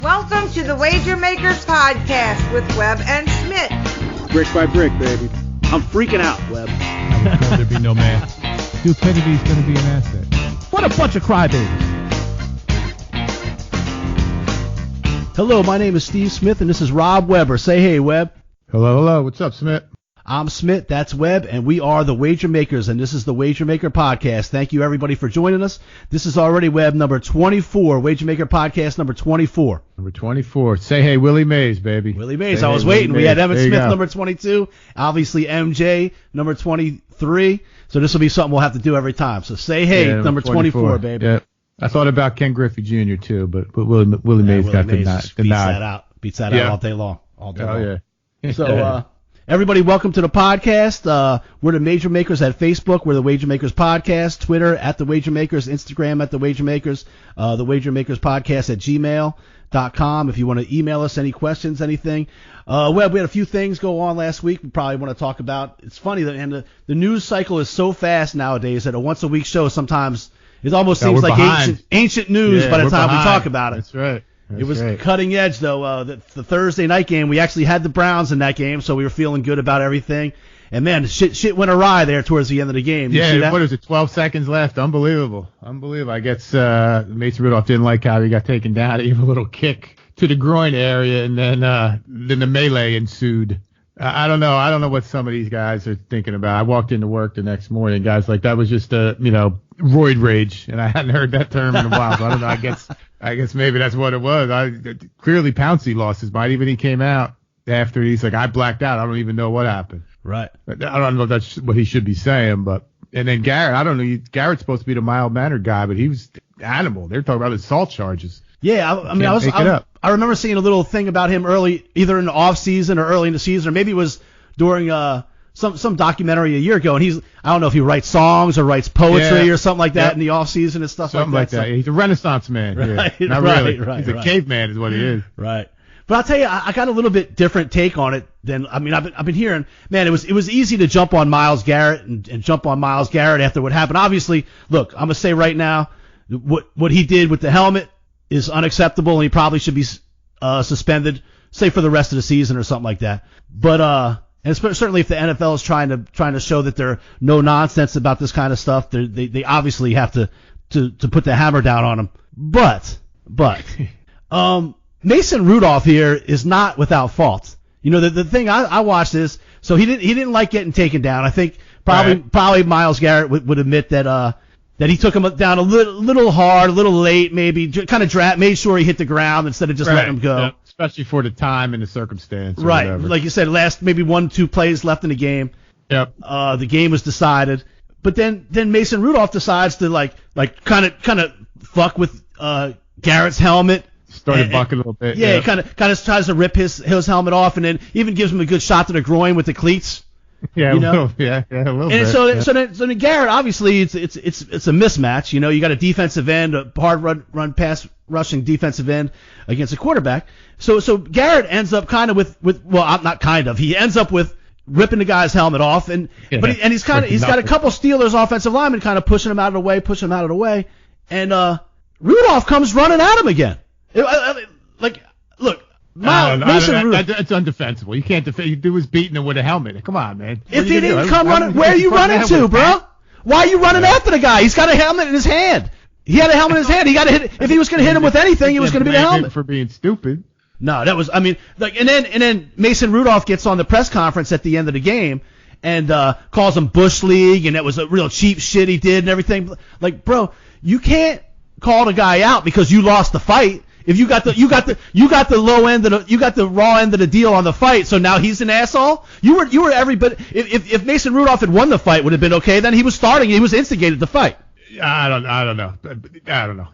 Welcome to the Wager Makers Podcast with Webb and Smitt. Brick by brick, baby. I'm freaking out, Webb. There'd be no man. Stupidity's going to be an asset. What a bunch of crybabies. Hello, my name is Steve Smith, and this is Rob Weber. Say hey, Webb. Hello. What's up, Smitt? I'm Smitt, that's Webb, and we are the Wager Makers, and this is the Wager Maker Podcast. Thank you, everybody, for joining us. This is already, Webb, number 24, Wager Maker Podcast number 24. Number 24. Say hey, Willie Mays, baby. Willie Mays. Say I was hey, waiting. Willie We had Mays. Emmett There you Smith, go. number 22. Obviously, MJ, number 23. So this will be something we'll have to do every time. So say hey, Yeah, number 24, baby. Yeah. I thought about Ken Griffey Jr. too, but Willie Mays Willie got Mays the beats nod. that out. Beats that out all day long. Oh, yeah. So, everybody, welcome to the podcast. We're the Wager Makers at Facebook. We're the Wager Makers Podcast. Twitter, at the Wager Makers. Instagram, at the Wager Makers. The Wager Makers Podcast at gmail.com. If you want to email us any questions, anything. Well, we had a few things go on last week we probably want to talk about. It's funny that and the news cycle is so fast nowadays that a once-a-week show sometimes it almost seems like ancient news by the time we talk about it. That's right. It was cutting edge, though. The Thursday night game, we actually had the Browns in that game, so we were feeling good about everything. And, man, shit went awry there towards the end of the game. You see that? What is it, 12 seconds left? Unbelievable. I guess Mason Rudolph didn't like how he got taken down. He gave a little kick to the groin area, and then the melee ensued. I don't know what some of these guys are thinking about. I walked into work the next morning, guys, like that was just roid rage, and I hadn't heard that term in a while. So I don't know. I guess maybe that's what it was. Clearly Pouncey lost his mind. Even he came out after he's like, I blacked out. I don't even know what happened. Right. I don't know if that's what he should be saying, but and then Garrett, I don't know. Garrett's supposed to be the mild-mannered guy, but he was animal. They're talking about assault charges. Yeah, I remember seeing a little thing about him early, either in the off season or early in the season, or maybe it was during some documentary a year ago. And I don't know if he writes songs or writes poetry or something like that in the off season and stuff something like that. So, he's a Renaissance man. Right, yeah. Not right, really. right. He's a caveman, is what he is. Right. But I'll tell you, I got a little bit different take on it than I've been hearing. Man, it was easy to jump on Myles Garrett and jump on Myles Garrett after what happened. Obviously, look, I'm gonna say right now, what he did with the helmet is unacceptable, and he probably should be suspended, say for the rest of the season or something like that. But and certainly if the NFL is trying to show that they're no nonsense about this kind of stuff, they obviously have to put the hammer down on him. But Mason Rudolph here is not without fault. You know, the thing I watched is, so he didn't like getting taken down. I think probably Myles Garrett would admit that he took him down a little hard, a little late, maybe kind of made sure he hit the ground instead of just letting him go. Yeah, especially for the time and the circumstance. Right, whatever. like you said, last maybe 1-2 plays left in the game. Yep. The game was decided, but then Mason Rudolph decides to like kind of fuck with Garrett's helmet. Started bucking a little bit. Yeah, he kind of tries to rip his helmet off, and then even gives him a good shot to the groin with the cleats. Yeah, you know? a little bit. And so then Garrett, obviously it's a mismatch. You know, you got a defensive end, a hard run pass rushing defensive end against a quarterback. So Garrett ends up he ends up with ripping the guy's helmet off, and he's got a couple Steelers offensive linemen kind of pushing him out of the way, and Rudolph comes running at him again. Look. That's undefensible. You can't defend. You do was beating him with a helmet. Come on, man. If he didn't come running, where are you running to, bro? Why are you running after the guy? He's got a helmet in his hand. He had a helmet in his hand. He got to hit. If he was going to hit him with anything, it was going to be the helmet. For being stupid. No, that was. I mean, and then Mason Rudolph gets on the press conference at the end of the game and calls him Bush League, and that was a real cheap shit he did and everything. Like, bro, you can't call the guy out because you lost the fight. If you got the low end you got the raw end of the deal on the fight, so now he's an asshole. You were every bit. If Mason Rudolph had won the fight, would have been okay. Then he was instigated the fight. I don't know.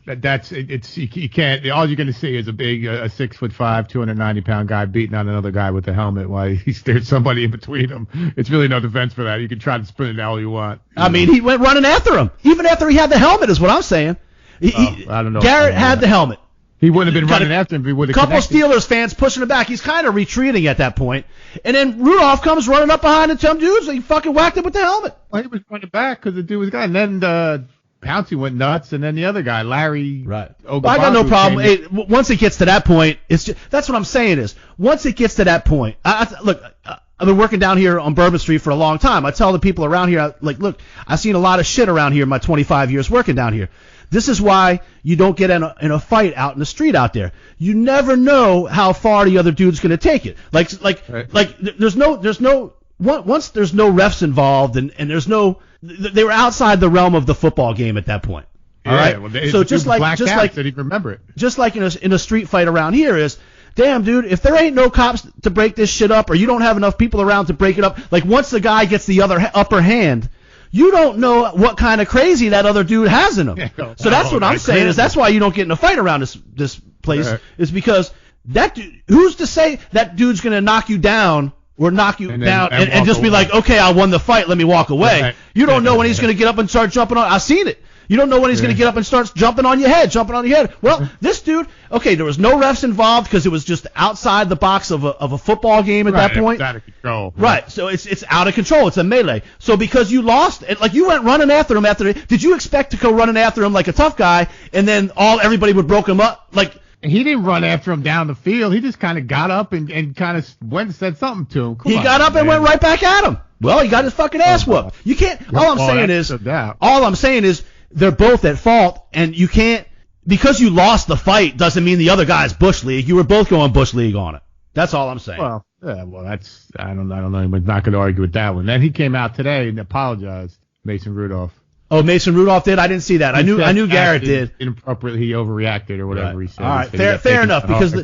That's you can't. All you're going to see is a big 6'5", 290-pound guy beating on another guy with a helmet while there's somebody in between them. It's really no defense for that. You can try to sprint it all you want. I mean, he went running after him, even after he had the helmet. Is what I'm saying. I don't know. Garrett had the helmet. He wouldn't have been running after him if he would have connected. Couple Steelers fans pushing him back. He's kind of retreating at that point. And then Rudolph comes running up behind the some dudes. He fucking whacked him with the helmet. Well, he was running back because the dude was gone. And then Pouncey went nuts, and then the other guy, Larry. Right. Well, I got no problem. Hey, once it gets to that point, that's what I'm saying is, once it gets to that point, look, I've been working down here on Bourbon Street for a long time. I tell the people around here, like, look, I've seen a lot of shit around here in my 25 years working down here. This is why you don't get in a fight out in the street out there. You never know how far the other dude's going to take it. Like there's no once there's no refs involved and they were outside the realm of the football game at that point. All right. Well, so just like that he'd remember it. Just like in a street fight around here is, damn, dude, if there ain't no cops to break this shit up or you don't have enough people around to break it up, like once the guy gets the upper hand, you don't know what kind of crazy that other dude has in him. So that's what I'm saying is that's why you don't get in a fight around this place is because that dude, who's to say that dude's going to knock you down or knock you down and just be like, okay, I won the fight, let me walk away. Right. You don't know when he's going to get up and start jumping on. I've seen it. You don't know when he's going to get up and start jumping on your head. Well, this dude, okay, there was no refs involved because it was just outside the box of a football game at that point. It's out of control. Right. So it's out of control. It's a melee. So because you lost, like you went running after him did you expect to go running after him like a tough guy and then everybody would broke him up? Like, he didn't run after him down the field. He just kind of got up and kind of went and said something to him. He got up and went right back at him. Well, he got his fucking ass whooped. You can't. All I'm saying is they're both at fault, and you can't, because you lost the fight doesn't mean the other guy's Bush League. You were both going Bush League on it. That's all I'm saying. Well, that's, I don't know. Anyone's not going to argue with that one. Then he came out today and apologized, Mason Rudolph. Oh, Mason Rudolph did? I didn't see that. I knew Garrett did. Inappropriately, he overreacted or whatever he said. All right, fair enough, because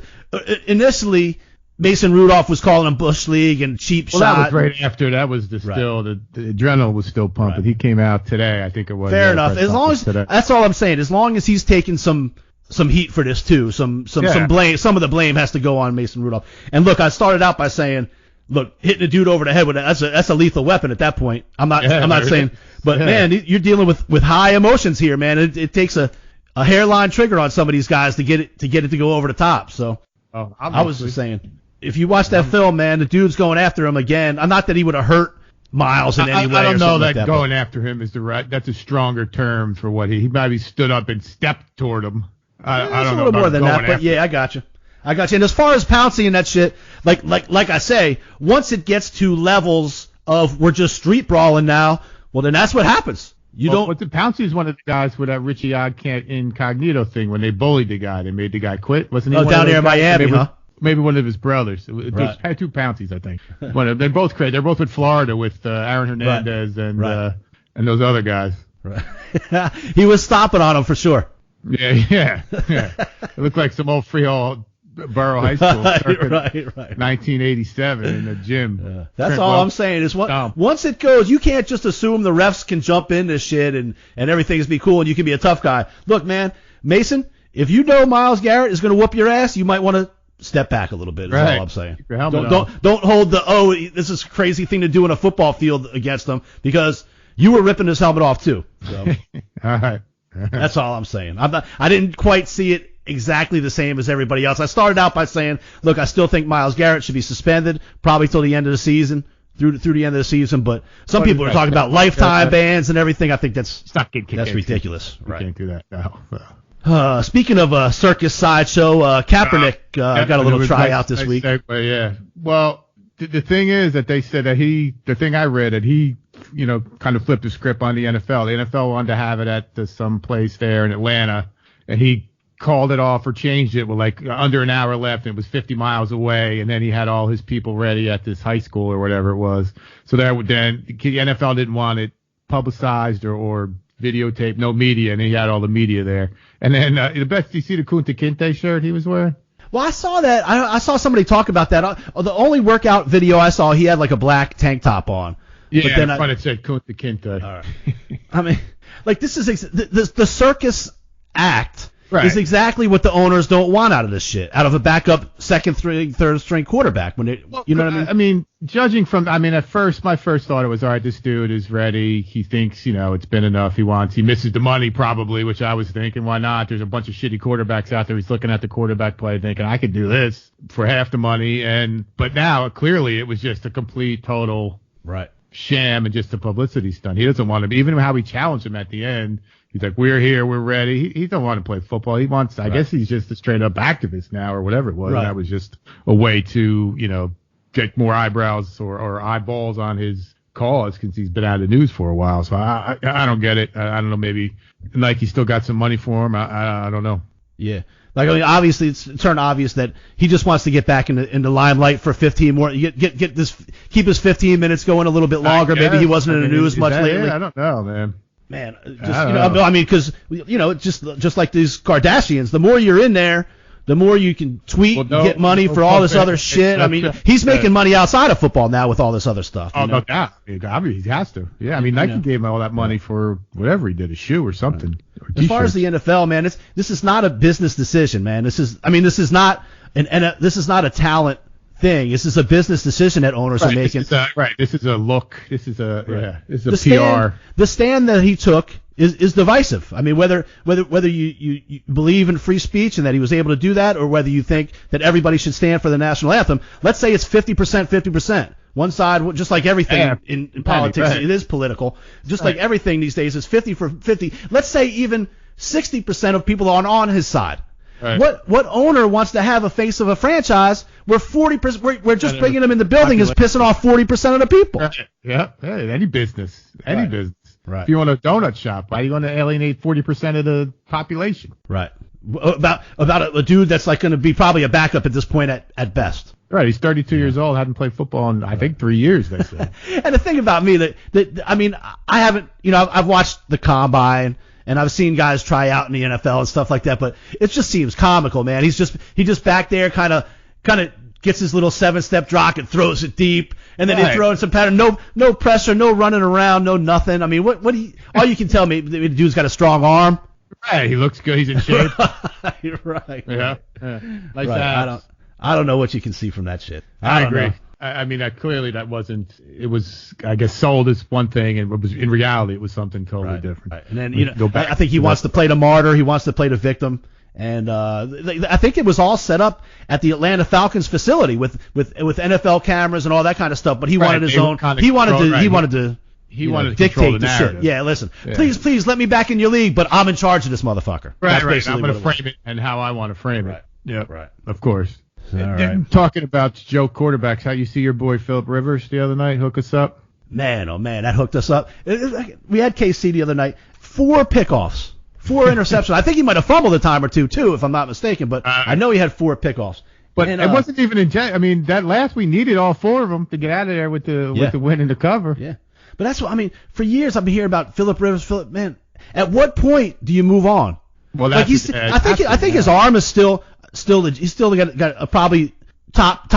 initially Mason Rudolph was calling him Bush League and cheap shot. That was right after. That was the adrenaline was still pumping. Right. He came out today, I think it was. Fair enough. As long as that's all I'm saying. As long as he's taking some heat for this too, some blame. Some of the blame has to go on Mason Rudolph. And look, I started out by saying, look, hitting a dude over the head with that's a lethal weapon at that point. I'm not saying, but man, you're dealing with high emotions here, man. It takes a hairline trigger on some of these guys to get it to go over the top. So I was just saying, if you watch that film, man, the dude's going after him again. Not that he would have hurt Miles in any way. I don't know that going after him is that's a stronger term for what he maybe stood up and stepped toward him. I don't know. A little more than that, but yeah, I got you. And as far as Pouncey and that shit, like I say, once it gets to levels of we're just street brawling now, well then that's what happens. But Pouncey is one of the guys with that Richie Incognito thing when they bullied the guy. They made the guy quit. Wasn't he? Down there in Miami, huh? Maybe one of his brothers. There's two Pounceys, I think. They're both crazy. They're both with Florida with Aaron Hernandez and those other guys. Right. He was stomping on them for sure. Yeah. It looked like some old Freehold Borough High School, right. 1987 in the gym. That's all I'm saying is once it goes, you can't just assume the refs can jump in this shit and everything's be cool and you can be a tough guy. Look, man, Mason, if you know Myles Garrett is going to whoop your ass, you might want to step back a little bit. Is all I'm saying. Keep your helmet on. Don't hold this is a crazy thing to do in a football field against them because you were ripping his helmet off too. So. All right. That's all I'm saying. I didn't quite see it exactly the same as everybody else. I started out by saying, look, I still think Myles Garrett should be suspended probably till the end of the season, through the end of the season. But some people are talking about lifetime bans and everything. I think that's ridiculous. You can't do that. No. Speaking of a circus sideshow, Kaepernick got a little tryout this week. Yeah. Well, the thing is that they said that the thing I read that he, kind of flipped the script on the NFL. The NFL wanted to have it at some place there in Atlanta, and he called it off or changed it with under an hour left, and it was 50 miles away, and then he had all his people ready at this high school or whatever it was. So then the NFL didn't want it publicized or videotaped, no media, and he had all the media there. And then the best, you see the Kunta Kinte shirt he was wearing? Well, I saw that. I saw somebody talk about that. The only workout video I saw, he had a black tank top on. Yeah, but then it said Kunta Kinte. All right. I mean, this is the circus act is exactly what the owners don't want out of this shit, out of a backup second string, third string quarterback. You know what I mean? I mean, judging from, at first, my first thought was, all right, this dude is ready. He thinks, it's been enough. He misses the money probably, which I was thinking, why not? There's a bunch of shitty quarterbacks out there. He's looking at the quarterback play thinking, I could do this for half the money. But now clearly it was just a complete, total sham and just a publicity stunt. He doesn't want to be, even how he challenged him at the end. He's like, we're here, we're ready. He don't want to play football. He wants, I guess he's just a straight up activist now or whatever it was. Right. That was just a way to, get more eyebrows or eyeballs on his cause because he's been out of the news for a while. So I don't get it. I don't know. Maybe Nike still got some money for him. I don't know. Yeah. Like, I mean, obviously it's turned obvious that he just wants to get back in the limelight for 15 more. Keep his 15 minutes going a little bit longer. Maybe he wasn't in the news much lately. I don't know, man. Man, because just like these Kardashians, the more you're in there, the more you can tweet, get money for all this other shit. I mean, he's making money outside of football now with all this other stuff. Oh, no doubt. I mean, he has to. Yeah, I mean, Nike gave him all that money for whatever he did, a shoe or something. Or as far as the NFL, man, this is not a business decision, man. This is not a talent thing. This is a business decision that owners are making. This is a look. This is a this is a PR. The stand that he took is divisive. I mean, whether you believe in free speech and that he was able to do that, or whether you think that everybody should stand for the national anthem. Let's say it's 50%, 50%. One side, just like everything in politics, it is political. Just like everything these days is 50 for 50. Let's say even 60% of people are on his side. Right. What owner wants to have a face of a franchise where 40%, we're just bringing them in the building is pissing off 40% of the people? Right. Yeah. Hey, any business. Business. Right. If you want a donut shop, why are you going to alienate 40% of the population? Right. About a dude that's like going to be probably a backup at this point at best. Right. He's 32 years old, hadn't played football in, I think, 3 years, they said. And the thing about me I haven't, I've watched the combine and I've seen guys try out in the NFL and stuff like that, but it just seems comical, man. He just back there kind of gets his little 7-step drop and throws it deep, and then he throws some pattern. No pressure, no running around, no nothing. I mean, all you can tell me, the dude's got a strong arm. Right, he looks good. He's in shape. Right. Yeah. Like that. I don't know what you can see from that shit. I agree. I mean, clearly that wasn't. It was, I guess, sold as one thing, and it was in reality it was something totally different. Right. And then I think he wants to play the martyr. He wants to play the victim. And I think it was all set up at the Atlanta Falcons facility with NFL cameras and all that kind of stuff. But he wanted his own. He wanted to dictate the shit. Yeah, listen. Yeah. Please let me back in your league, but I'm in charge of this motherfucker. Right. I'm going to frame it and how I want to frame it. Yeah. Right. Of course. All right. Talking about joke quarterbacks, how you see your boy Phillip Rivers the other night hook us up? Man, oh man, that hooked us up. We had KC the other night. 4 pickoffs. 4 interceptions. I think he might have fumbled a time or two, too, if I'm not mistaken. But I know he had 4 pickoffs. But it wasn't even in jet. I mean, that last we needed all 4 of them to get out of there with the win and the cover. Yeah. But that's what I mean. For years, I've been hearing about Phillip Rivers. Man, at what point do you move on? Well, that's I think his arm is still he's still got a probably top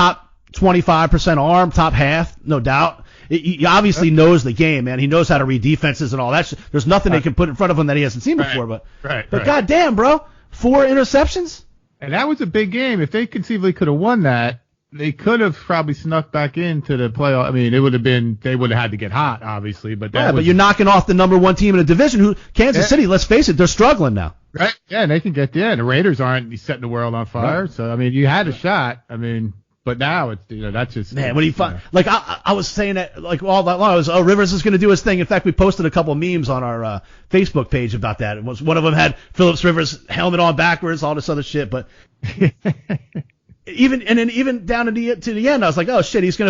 25% arm, top half, no doubt. He obviously knows the game, man. He knows how to read defenses and all that. There's nothing they can put in front of him that he hasn't seen before. But goddamn, bro, 4 interceptions. And that was a big game. If they conceivably could have won that, they could have probably snuck back into the playoff. I mean, they would have had to get hot, obviously. But you're knocking off the number 1 team in the division. Kansas City, let's face it, they're struggling now. Right. Yeah, and they can get there. The Raiders aren't setting the world on fire. Right. So I mean, you had a shot. I mean. But now it's that's just man. When he like I was saying that like all that long, Rivers is going to do his thing. In fact, we posted a couple of memes on our Facebook page about that. It was one of them had Phillips Rivers helmet on backwards, all this other shit. But even down to the end, I was like, oh shit, he's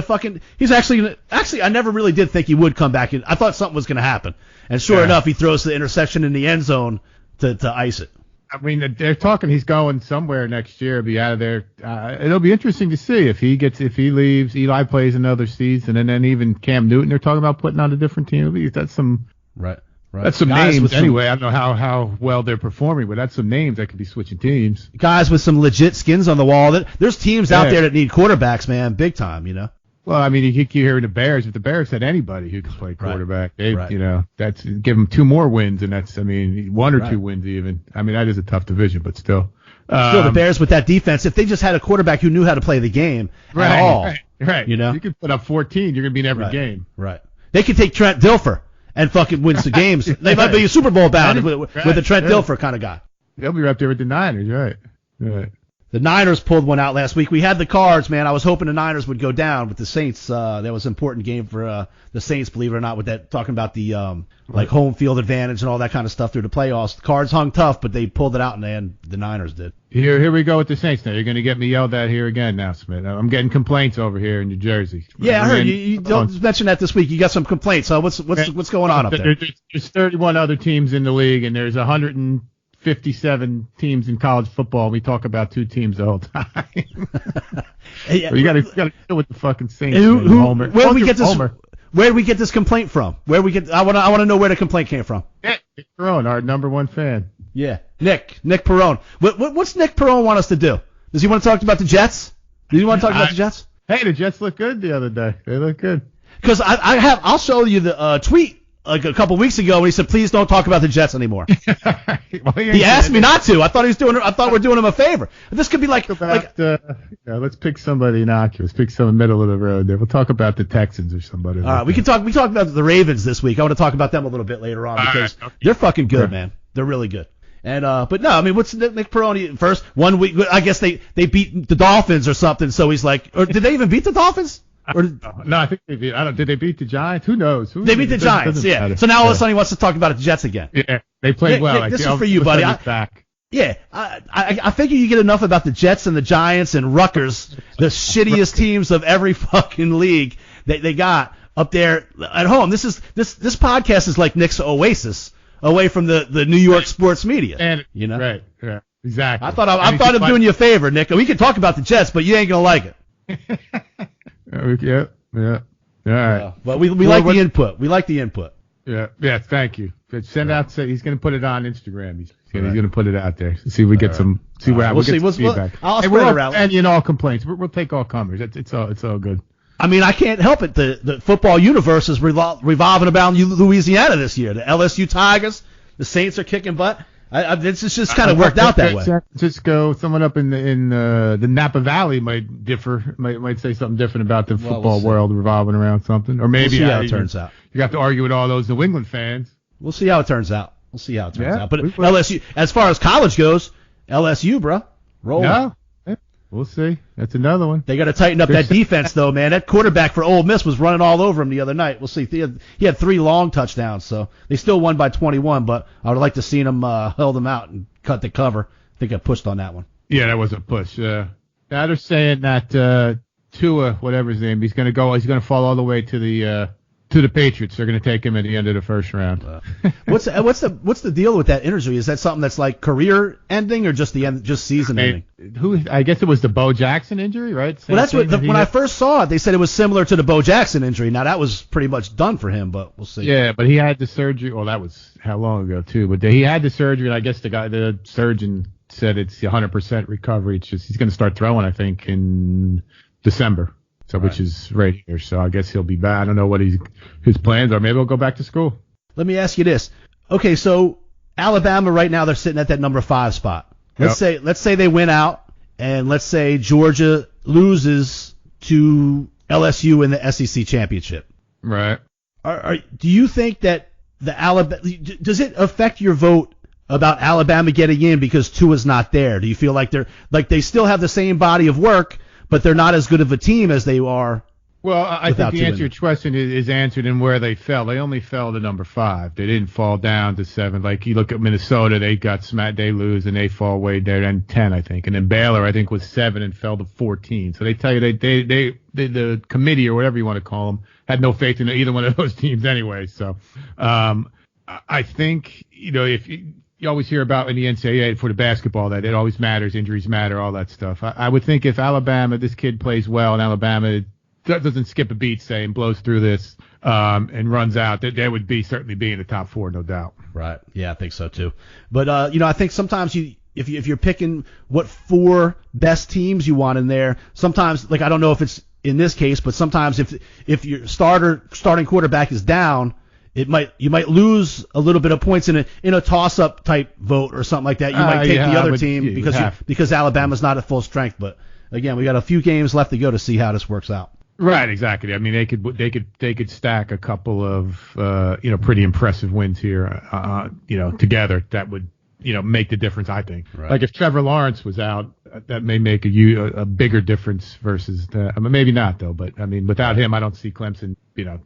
actually I never really did think he would come back in. I thought something was going to happen, and sure enough, he throws the interception in the end zone to ice it. I mean, they're talking he's going somewhere next year, be out of there. It'll be interesting to see if he leaves, Eli plays another season, and then even Cam Newton, they're talking about putting on a different team. That's some right. That's some names anyway. I don't know how well they're performing, but that's some names that could be switching teams. Guys with some legit skins on the wall. There's teams out there that need quarterbacks, man, big time, Well, I mean, you keep hearing the Bears. If the Bears had anybody who could play quarterback, that's give them 2 more wins, and that's, 1 or 2 wins even. I mean, that is a tough division, but still. Still, the Bears with that defense, if they just had a quarterback who knew how to play the game at all, right. You could put up 14, you're gonna be in every game. Right. They could take Trent Dilfer and fucking win some games. They might be a Super Bowl bound with a Trent Dilfer kind of guy. They'll be right there with the Niners, right. The Niners pulled one out last week. We had the Cards, man. I was hoping the Niners would go down with the Saints. That was an important game for the Saints, believe it or not, with that talking about the like home field advantage and all that kind of stuff through the playoffs. The Cards hung tough, but they pulled it out in the end. The Niners did. Here we go with the Saints now. You're going to get me yelled at here again now, Smitt. I'm getting complaints over here in New Jersey. Yeah, I heard you don't mention that this week. You got some complaints. So what's going on up there? There's 31 other teams in the league, and there's 157 teams in college football. We talk about 2 teams the whole time. Yeah, you got to deal with the fucking Saints. Where did we get this complaint from? I want to know where the complaint came from. Yeah, Nick Perone, our number 1 fan. Yeah, Nick Perone. What's Nick Perone want us to do? Does he want to talk about the Jets? Do you want to talk about the Jets? Hey, the Jets look good the other day. They look good. Because I'll show you the tweet like a couple weeks ago when he said, "Please don't talk about the Jets anymore." Well, he asked me not to. I thought we're doing him a favor. This could be let's pick somebody innocuous. Pick someone middle of the road there. We'll talk about the Texans or somebody. All right, we talked about the Ravens this week. I want to talk about them a little bit later on because they're fucking good, man. They're really good. And but no, I mean, what's Nick Perone first 1 week? I guess they beat the Dolphins or something. So he's like, or did they even beat the Dolphins? Or no, I think they beat. Did they beat the Giants? Who knows? They beat the Giants. Yeah. Matter. So now all of a sudden he wants to talk about the Jets again. Yeah, they played well. Nick, this is for you, buddy. Yeah, I figure you get enough about the Jets and the Giants and Rutgers, the shittiest teams of every fucking league they got up there at home. This podcast is like Nick's oasis away from the New York sports media. And you know, right, yeah, exactly. I thought I'm doing you a favor, Nick. We can talk about the Jets, but you ain't gonna like it. Yeah. All right. But we like the input. We like the input. Yeah. Thank you. Send out. He's going to put it on Instagram. He's going to put it out there. See if we get some. See what we'll see. Feedback. I'll spread it around. And all complaints. We'll take all comers. It's all good. I mean, I can't help it. The football universe is revolving around Louisiana this year. The LSU Tigers, the Saints are kicking butt. It's just kind of worked out that way. San Francisco, someone up in the Napa Valley might say something different about the football world revolving around something, or maybe we'll see how it turns out. You have to argue with all those New England fans. We'll see how it turns out. But LSU, as far as college goes, LSU, bro, roll. No, we'll see. That's another one. They got to tighten up that defense, though, man. That quarterback for Ole Miss was running all over him the other night. We'll see. He had 3 long touchdowns, so they still won by 21. But I would like to see him held him out and cut the cover. I think I pushed on that one. Yeah, that was a push. Now they're saying that Tua, whatever his name, he's going to fall all the way to the Patriots. They're going to take him at the end of the first round. What's the deal with that injury? Is that something that's like career ending or just season ending? I guess it was the Bo Jackson injury, right? Well, that's when I first saw it, they said it was similar to the Bo Jackson injury. Now that was pretty much done for him, but we'll see. Yeah, but he had the surgery. Well, that was how long ago too? But he had the surgery, and I guess the surgeon said it's 100% recovery. It's just he's going to start throwing, I think, in December. So, which is right here. So I guess he'll be back. I don't know what his plans are. Maybe he'll go back to school. Let me ask you this. Okay, so Alabama right now, they're sitting at that number 5 spot. Let's say they win out, and let's say Georgia loses to LSU in the SEC championship. Right. Do you think that does it affect your vote about Alabama getting in because Tua's not there? Do you feel like they still have the same body of work, but they're not as good of a team as they are? Well, I think the answer to your question is answered in where they fell. They only fell to number 5. They didn't fall down to 7. Like you look at Minnesota, they got smacked, they lose, and they fall way there, and 10, I think. And then Baylor, I think, was 7 and fell to 14. So they tell you the committee or whatever you want to call them had no faith in either one of those teams anyway. So I think, if you always hear about in the NCAA for the basketball that it always matters, injuries matter, all that stuff. I would think if Alabama, this kid plays well, and Alabama doesn't skip a beat, say, and blows through this and runs out, that they would certainly be in the top 4, no doubt. Right. Yeah, I think so too. But I think sometimes if you're picking what 4 best teams you want in there, sometimes, like, I don't know if it's in this case, but sometimes if your starting quarterback is down, you might lose a little bit of points in a toss-up type vote or something like that. You might take the other team because Alabama's not at full strength. But again, we got a few games left to go to see how this works out. Right, exactly. I mean, they could stack a couple of pretty impressive wins here, together. That would make the difference, I think. Right. Like if Trevor Lawrence was out, that may make a bigger difference versus maybe not though, but I mean, without him, I don't see Clemson,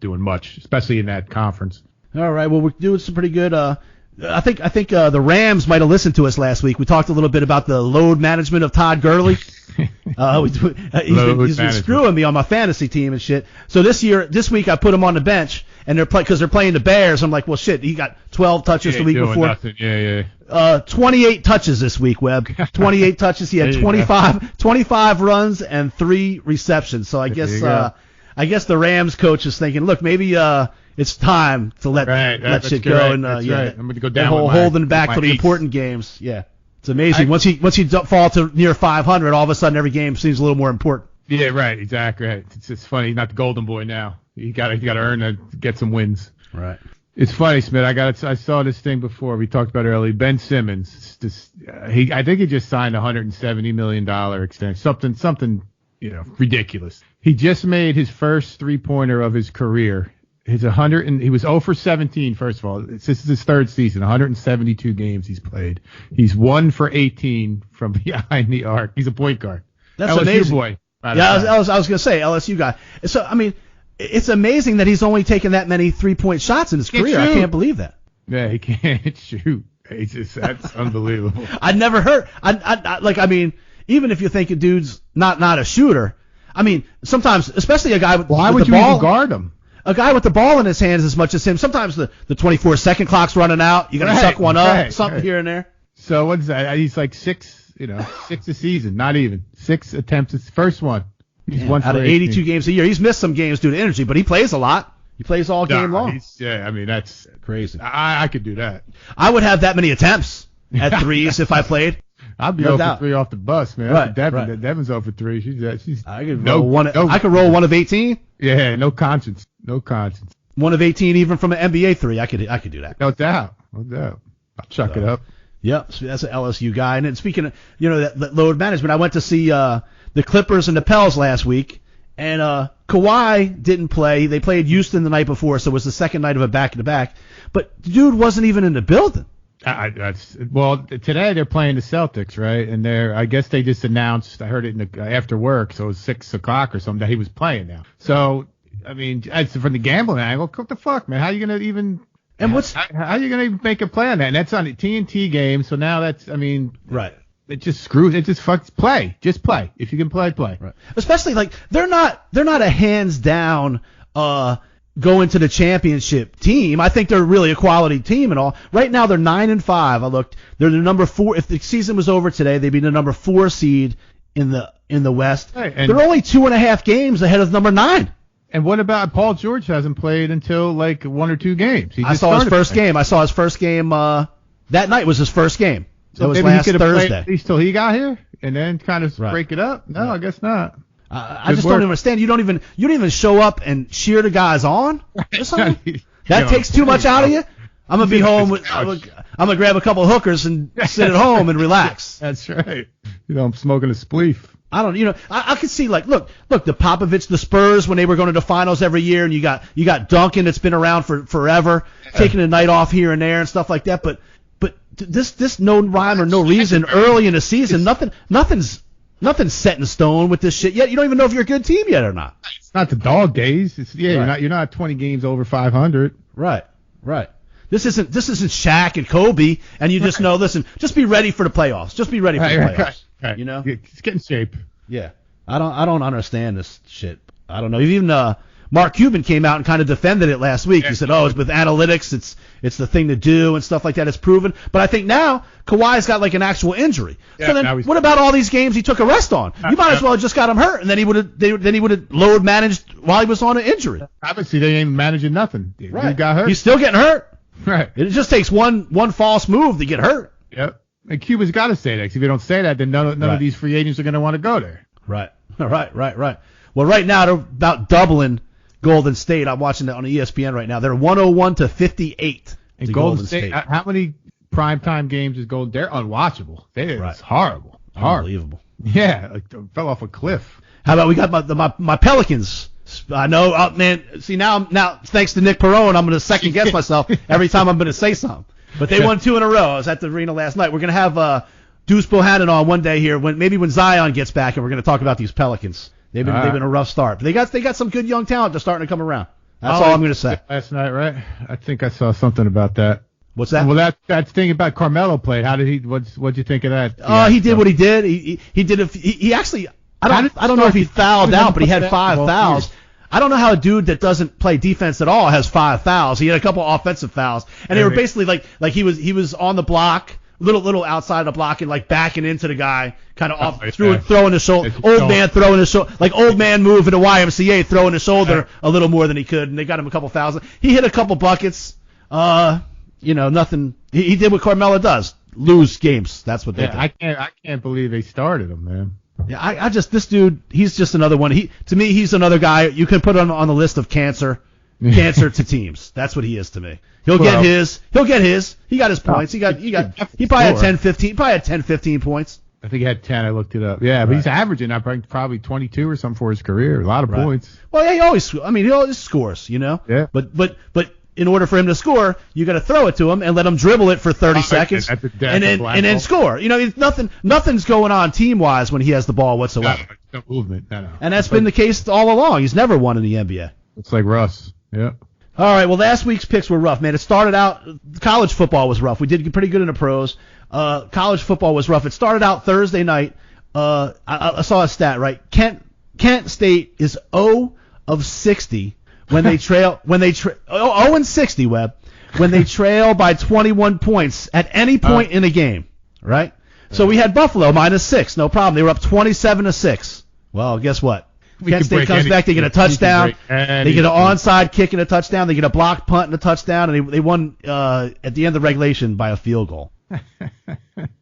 doing much, especially in that conference. All right. Well, we're doing some pretty good. I think the Rams might have listened to us last week. We talked a little bit about the load management of Todd Gurley. He's been screwing me on my fantasy team and shit. So this week I put him on the bench, and because they're playing the Bears. I'm like, well, shit, he got 12 touches the week before. Nothing. Yeah. 28 touches this week, Webb. 28 touches. He had 25 runs and 3 receptions. So I guess the Rams coach is thinking, look, maybe it's time to let shit go. And right. I'm going to go down holding back for the important games. Yeah. It's amazing. Once you fall to near 500, all of a sudden every game seems a little more important. Yeah, right. Exactly. Right. It's just funny. He's not the golden boy now. You got to earn to get some wins. Right. It's funny, Smith. I saw this thing before we talked about earlier. Ben Simmons. I think he just signed a $170 million extension. Something ridiculous. He just made his first 3-pointer of his career. He was 0 for 17, first of all. This is his 3rd season, 172 games he's played. He's 1 for 18 from behind the arc. He's a point guard. That's LSU amazing. Boy. Yeah, I was going to say LSU guy. So, I mean, it's amazing that he's only taken that many 3-point shots in his career. I can't believe that. Yeah, he can't shoot. That's unbelievable. I'd never heard. I mean, even if you think a dude's not a shooter, I mean, sometimes, especially a guy with the ball. Why would you even guard him? A guy with the ball in his hands as much as him. Sometimes the 24-second clock's running out. You got to suck one up, something here and there. So what's that? He's like 6 a season, not even 6 attempts. It's the first one. He's 1 out of 82 games a year. He's missed some games due to injury, but he plays a lot. He plays all game long. I mean, that's crazy. I could do that. I would have that many attempts at threes if I played. I'd be 0 for 3 off the bus, man. Right, Devin's 0 for 3. She's I could roll one. I could roll 1 of 18. Yeah, no conscience. 1 of 18, even from an NBA 3. I could do that. No doubt. I'll chuck it up. Yep, so that's an LSU guy. And then speaking of that load management, I went to see the Clippers and the Pels last week, and Kawhi didn't play. They played Houston the night before, so it was the second night of a back-to-back. But the dude wasn't even in the building. Today they're playing the Celtics, right? And I guess they just announced. I heard it after work, so it was 6 o'clock or something that he was playing now. So I mean, from the gambling angle, what the fuck, man? How are you gonna even? And how are you gonna even make a play on that? And that's on a TNT game, so now right. It just screws. It just fucks. Play. Just play. If you can play. Right. Especially like they're not a hands down go into the championship team. I think they're really a quality team and all. Right now they're 9-5. I looked. They're the number 4. If the season was over today, they'd be the number 4 seed in the West. Right, they're only 2.5 games ahead of number 9. And what about Paul George? Hasn't played until like 1 or 2 games. I saw his first game. That night was his first game. So it was maybe last he could have played at Thursday. least till he got here, and then kind of break it up. No, I guess not. I just don't understand. You don't even show up and cheer the guys on. That takes too much out of you. I'm gonna be home. I'm gonna grab a couple of hookers and sit at home and relax. That's right. I'm smoking a spleef. I don't. I could see look the Popovich, the Spurs when they were going to the finals every year, and you got Duncan that's been around for forever, taking a night off here and there and stuff like that. But this no rhyme or no reason early in the season. Nothing's set in stone with this shit yet. You don't even know if you're a good team yet or not. It's not the dog days. Right. You're not 20 games over 500. Right. This isn't Shaq and Kobe, and you just know. Listen, just be ready for the playoffs. Just be ready for the playoffs. Right. Just get in shape. Yeah. I don't understand this shit. I don't know. Even Mark Cuban came out and kind of defended it last week. He said, it's with analytics. It's the thing to do and stuff like that. It's proven. But I think now Kawhi's got like an actual injury. Yeah, so then what about all these games he took a rest on? You might as well have just got him hurt, and then he would have load managed while he was on an injury. Obviously, they ain't managing nothing. Right. He got hurt. He's still getting hurt. Right. It just takes one false move to get hurt. Yep. And Cuba's got to say that. 'Cause if you don't say that, then none of these free agents are going to want to go there. Right. Well, right now they're about doubling Golden State. I'm watching that on ESPN right now. They're 101-58. And Golden State. How many primetime games is Golden? They're unwatchable. It's horrible. Unbelievable. Yeah, like fell off a cliff. How about we got my Pelicans? I know, man. See now, thanks to Nick Perone, I'm going to second guess myself every time I'm going to say something. But they won 2 in a row. I was at the arena last night. We're going to have Deuce Bohannon on one day here, when Zion gets back, and we're going to talk about these Pelicans. They've been a rough start. But they got some good young talent that's starting to come around. That's all I'm going to say. Last night, right? I think I saw something about that. What's that? Well, that thing about Carmelo played. How did he? What'd you think of that? He did what he did. He did. He actually. I don't know if he fouled out, but he had 5 fouls. I don't know how a dude that doesn't play defense at all has 5 fouls. He had a couple offensive fouls, and they were basically like he was on the block, little outside the block, and like backing into the guy, kind of off, throwing his shoulder. Old man throwing his shoulder, like old man move in the YMCA, throwing his shoulder a little more than he could, and they got him a couple fouls. He hit a couple buckets. Nothing. He did what Carmelo does: lose games. That's what they do. I can't believe they started him, man. Yeah, this dude, he's just another one. To me, he's another guy you can put on the list of cancer to teams. That's what he is to me. He'll get his. He got his points. He probably had 10, 15. Probably had 10, 15 points. I think he had 10. I looked it up. Yeah, but he's averaging probably 22 or something for his career. A lot of points. Well, yeah, he always scores, Yeah. But in order for him to score, you got to throw it to him and let him dribble it for 30 seconds, and then score. Nothing's going on team wise when he has the ball whatsoever. No movement. No. And that's been the case all along. He's never won in the NBA. It's like Russ. Yeah. All right. Well, last week's picks were rough, man. It started out college football was rough. We did pretty good in the pros. College football was rough. It started out Thursday night. I saw a stat right. Kent State is 0 of 60. When they trail, 0-60, Webb, when they trail by 21 points at any point in a game, right? So we had Buffalo -6, no problem. They were up 27-6. Well, guess what? Kent State comes back, they get a touchdown, they get an onside kick and a touchdown, they get a blocked punt and a touchdown, and they won at the end of regulation by a field goal.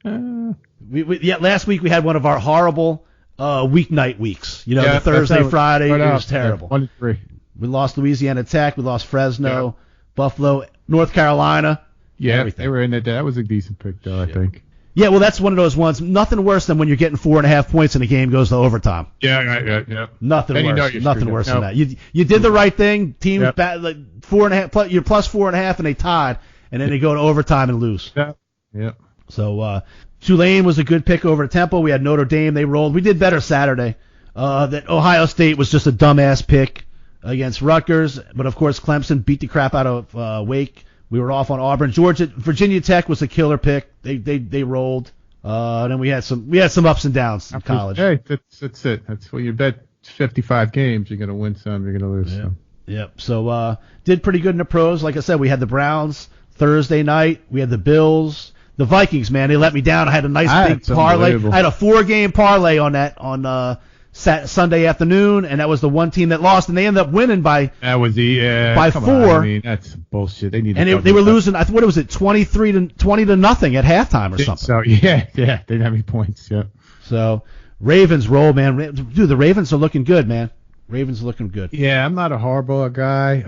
Last week we had one of our horrible weeknight weeks. The Thursday, Friday, it was terrible. 1-3. We lost Louisiana Tech. We lost Fresno, Buffalo, North Carolina. Yeah, everything. They were in there. That was a decent pick, though, I think. Yeah, well, that's one of those ones. Nothing worse than when you're getting 4.5 points and the game goes to overtime. Yeah. Nothing worse. Nothing worse than that. You did the right thing. Team like 4.5. You're plus 4.5, and they tied, and then they go to overtime and lose. Yeah. So Tulane was a good pick over at Temple. We had Notre Dame. They rolled. We did better Saturday. That Ohio State was just a dumbass pick against Rutgers, but of course Clemson beat the crap out of Wake. We were off on Auburn. Virginia Tech was a killer pick. They rolled. Then we had some ups and downs in college. Hey, that's it. That's what you bet 55 games. You're gonna win some. You're gonna lose some. Yep. So did pretty good in the pros. Like I said, we had the Browns Thursday night. We had the Bills. The Vikings, man, they let me down. I had a nice big parlay. I had a 4-game parlay on that on Sunday afternoon, and that was the one team that lost, and they ended up winning by 4. I mean, that's bullshit. They were losing. What was it, 20 to nothing at halftime or something? So yeah, they didn't have any points. Yeah. So Ravens roll, man. Dude, the Ravens are looking good, man. Ravens are looking good. Yeah, I'm not a Harbaugh guy.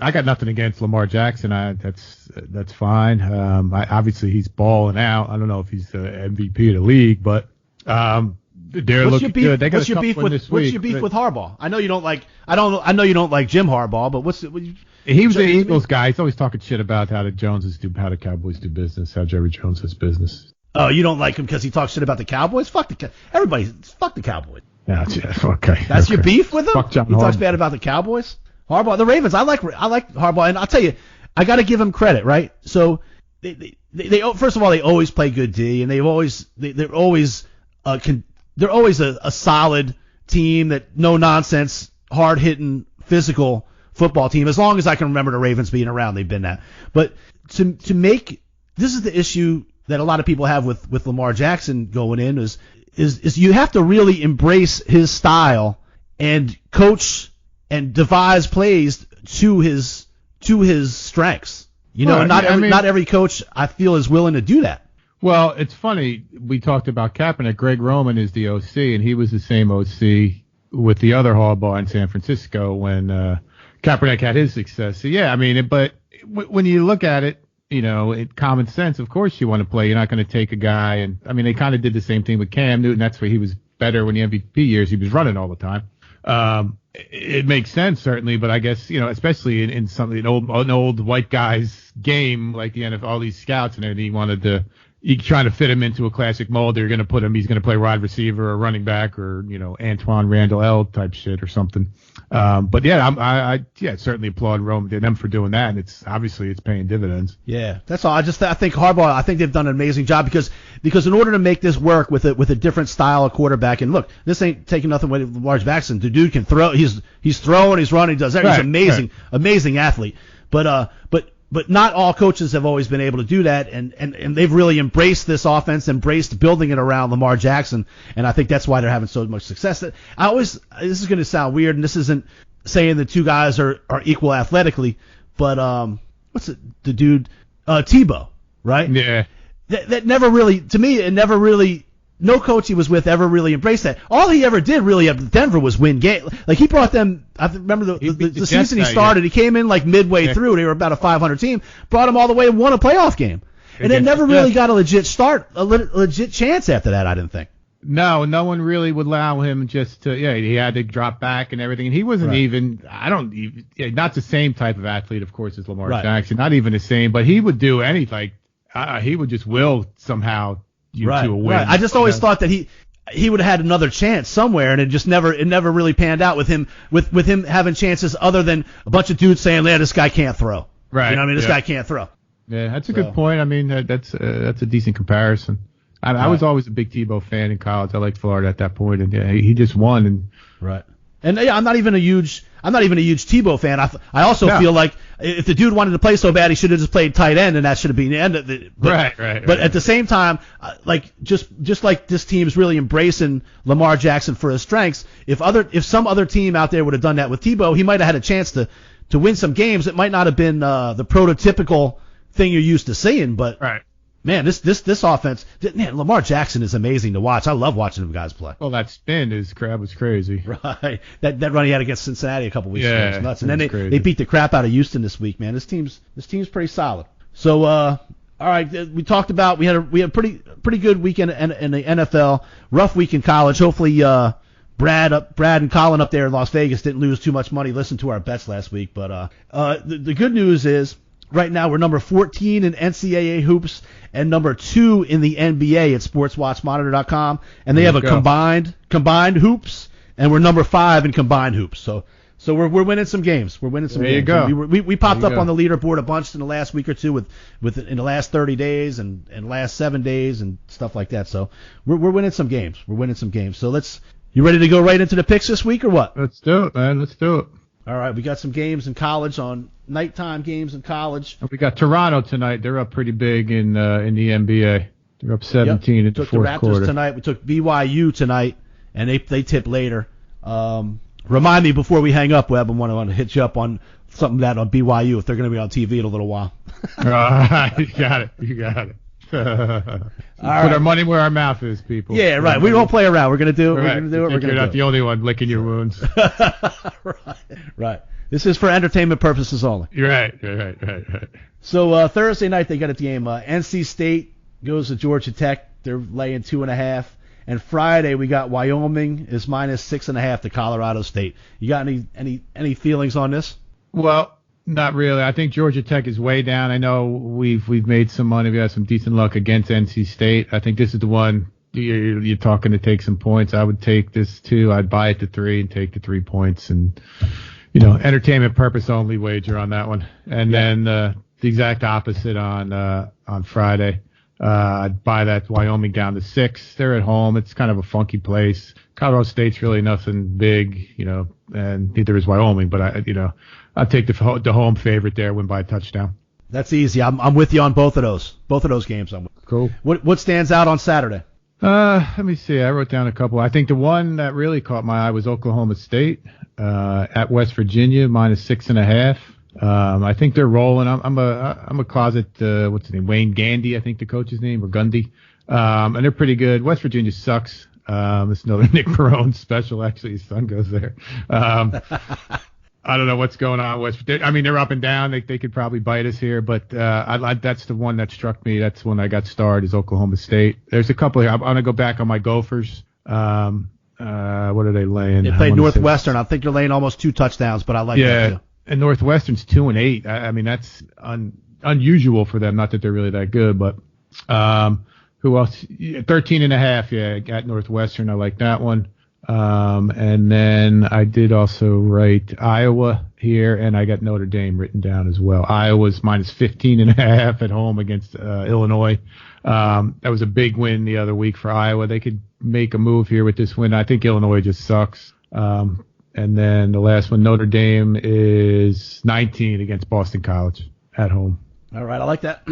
I got nothing against Lamar Jackson. That's fine. Obviously he's balling out. I don't know if he's the MVP of the league, but they're looking good. They got what's your beef with Harbaugh? I know you don't like. I know you don't like Jim Harbaugh, but he was the Eagles guy. He's always talking shit about how the Cowboys do business, how Jerry Jones does business. Oh, you don't like him because he talks shit about the Cowboys? Fuck the Cowboys. Yeah, okay. That's your beef with him? Fuck John he talks Harbaugh. bad about the Cowboys? Harbaugh, the Ravens. I like Harbaugh, and I'll tell you, I got to give him credit, right? So they first of all, they always play good D, and they're always a solid team, that no nonsense, hard hitting, physical football team. As long as I can remember the Ravens being around, they've been that. But to make this is the issue that a lot of people have with Lamar Jackson going in is you have to really embrace his style and coach and devise plays to his strengths. Not every coach I feel is willing to do that. Well, it's funny. We talked about Kaepernick. Greg Roman is the OC, and he was the same OC with the other Harbaugh in San Francisco when Kaepernick had his success. So, yeah, I mean, but when you look at it, common sense, of course you want to play. You're not going to take a guy. And, I mean, they kind of did the same thing with Cam Newton. That's where he was better when the MVP years. He was running all the time. It makes sense certainly, but I guess, especially in something an old white guy's game like the NFL, all these scouts and everything, you trying to fit him into a classic mold. They're going to put him, he's going to play wide receiver or running back or, Antoine Randall L type shit or something. But yeah, I certainly applaud them for doing that. And it's paying dividends. Yeah, that's all. I think Harbaugh, I think they've done an amazing job because in order to make this work with a different style of quarterback, and look, this ain't taking nothing away from Lamar Jackson. The dude can throw. He's throwing, he's running, he does everything. He's amazing, amazing athlete. But not all coaches have always been able to do that, and they've really embraced this offense, embraced building it around Lamar Jackson, and I think that's why they're having so much success. This is going to sound weird, and this isn't saying the two guys are equal athletically, but the dude Tebow, right? Yeah. That never really, to me, it never really. No coach he was with ever really embraced that. All he ever did really at Denver was win game. Like he brought them. I remember the season he started. He came in like midway through. They were about a 500 team. Brought them all the way and won a playoff game. And it never really got a legit start, a legit chance after that. I didn't think. No one really would allow him just to. Yeah, he had to drop back and everything. And he wasn't even. Not the same type of athlete, of course, as Lamar Jackson. Not even the same. But he would do anything. He would just will somehow. To a win. Right. I just always thought that he would have had another chance somewhere, and it never really panned out with him having chances other than a bunch of dudes saying, "Yeah, this guy can't throw." Right. You know what I mean? This guy can't throw. Yeah, that's a good point. I mean, that's a decent comparison. I was always a big Tebow fan in college. I liked Florida at that point, and he just won. And right. And I'm not even a huge Tebow fan. I also feel like if the dude wanted to play so bad, he should have just played tight end, and that should have been the end of it. Right. But at the same time, like just like this team's really embracing Lamar Jackson for his strengths. If some other team out there would have done that with Tebow, he might have had a chance to win some games. It might not have been the prototypical thing you're used to seeing, but right. Man, this offense, man, Lamar Jackson is amazing to watch. I love watching them guys play. Well, that spin was crazy. Right. That run he had against Cincinnati a couple weeks ago was nuts. And then they beat the crap out of Houston this week, man. This team's pretty solid. So, all right, we talked about we had a pretty good weekend in the NFL, rough week in college. Hopefully, Brad and Colin up there in Las Vegas didn't lose too much money. Listened to our bets last week, but the good news is. Right now, we're number 14 in NCAA hoops and number 2 in the NBA at SportsWatchMonitor.com, and they have a combined hoops, and we're number 5 in combined hoops. So we're winning some games. We're winning some games. There you go. We popped up on the leaderboard a bunch in the last week or two with in the last 30 days and last 7 days and stuff like that. So we're winning some games. So you ready to go right into the picks this week or what? Let's do it, man. Let's do it. All right, we got some games in college on nighttime games in college. We got Toronto tonight. They're up pretty big in the NBA. They're up 17 in the fourth quarter. We took the Raptors tonight. We took BYU tonight, and they tip later. Remind me before we hang up, Webb. I want to hit you up on something that on BYU if they're going to be on TV in a little while. You got it. Put our money where our mouth is, people. Yeah, right. We won't play around. We're going to do it. You're not the only one licking your wounds. Right. This is for entertainment purposes only. You're right. So Thursday night they got a game. NC State goes to Georgia Tech. They're laying 2.5. And Friday we got Wyoming is minus 6.5 to Colorado State. You got any feelings on this? Well, not really. I think Georgia Tech is way down. I know we've made some money. We had some decent luck against NC State. I think this is the one you're talking to take some points. I would take this too. I'd buy it to 3 and take the 3 points and, entertainment purpose only wager on that one. And then the exact opposite on Friday. I'd buy that Wyoming down to 6. They're at home. It's kind of a funky place. Colorado State's really nothing big, and neither is Wyoming. But I'd take the home favorite there, win by a touchdown. That's easy. I'm with you on both of those. Both of those games. Cool. What stands out on Saturday? Let me see. I wrote down a couple. I think the one that really caught my eye was Oklahoma State at West Virginia minus 6.5. I think they're rolling. I'm a closet. What's his name? Wayne Gandy, I think the coach's name, or Gundy. And they're pretty good. West Virginia sucks. It's another Nick Perone special. Actually, his son goes there. I don't know what's going on. They're up and down. They could probably bite us here, but that's the one that struck me. That's when I got started is Oklahoma State. There's a couple here. I'm gonna go back on my Gophers. What are they laying? They played Northwestern. I think they're laying almost 2 touchdowns, but I like that too. And Northwestern's 2-8. I mean, that's unusual for them. Not that they're really that good, but who else? 13.5. Yeah, at Northwestern. I like that one. And then I did also write Iowa here, and I got Notre Dame written down as well. Iowa's minus 15.5 at home against Illinois. That was a big win the other week for Iowa. They could make a move here with this win. I think Illinois just sucks. And then the last one, Notre Dame is 19 against Boston College at home. All right, I like that.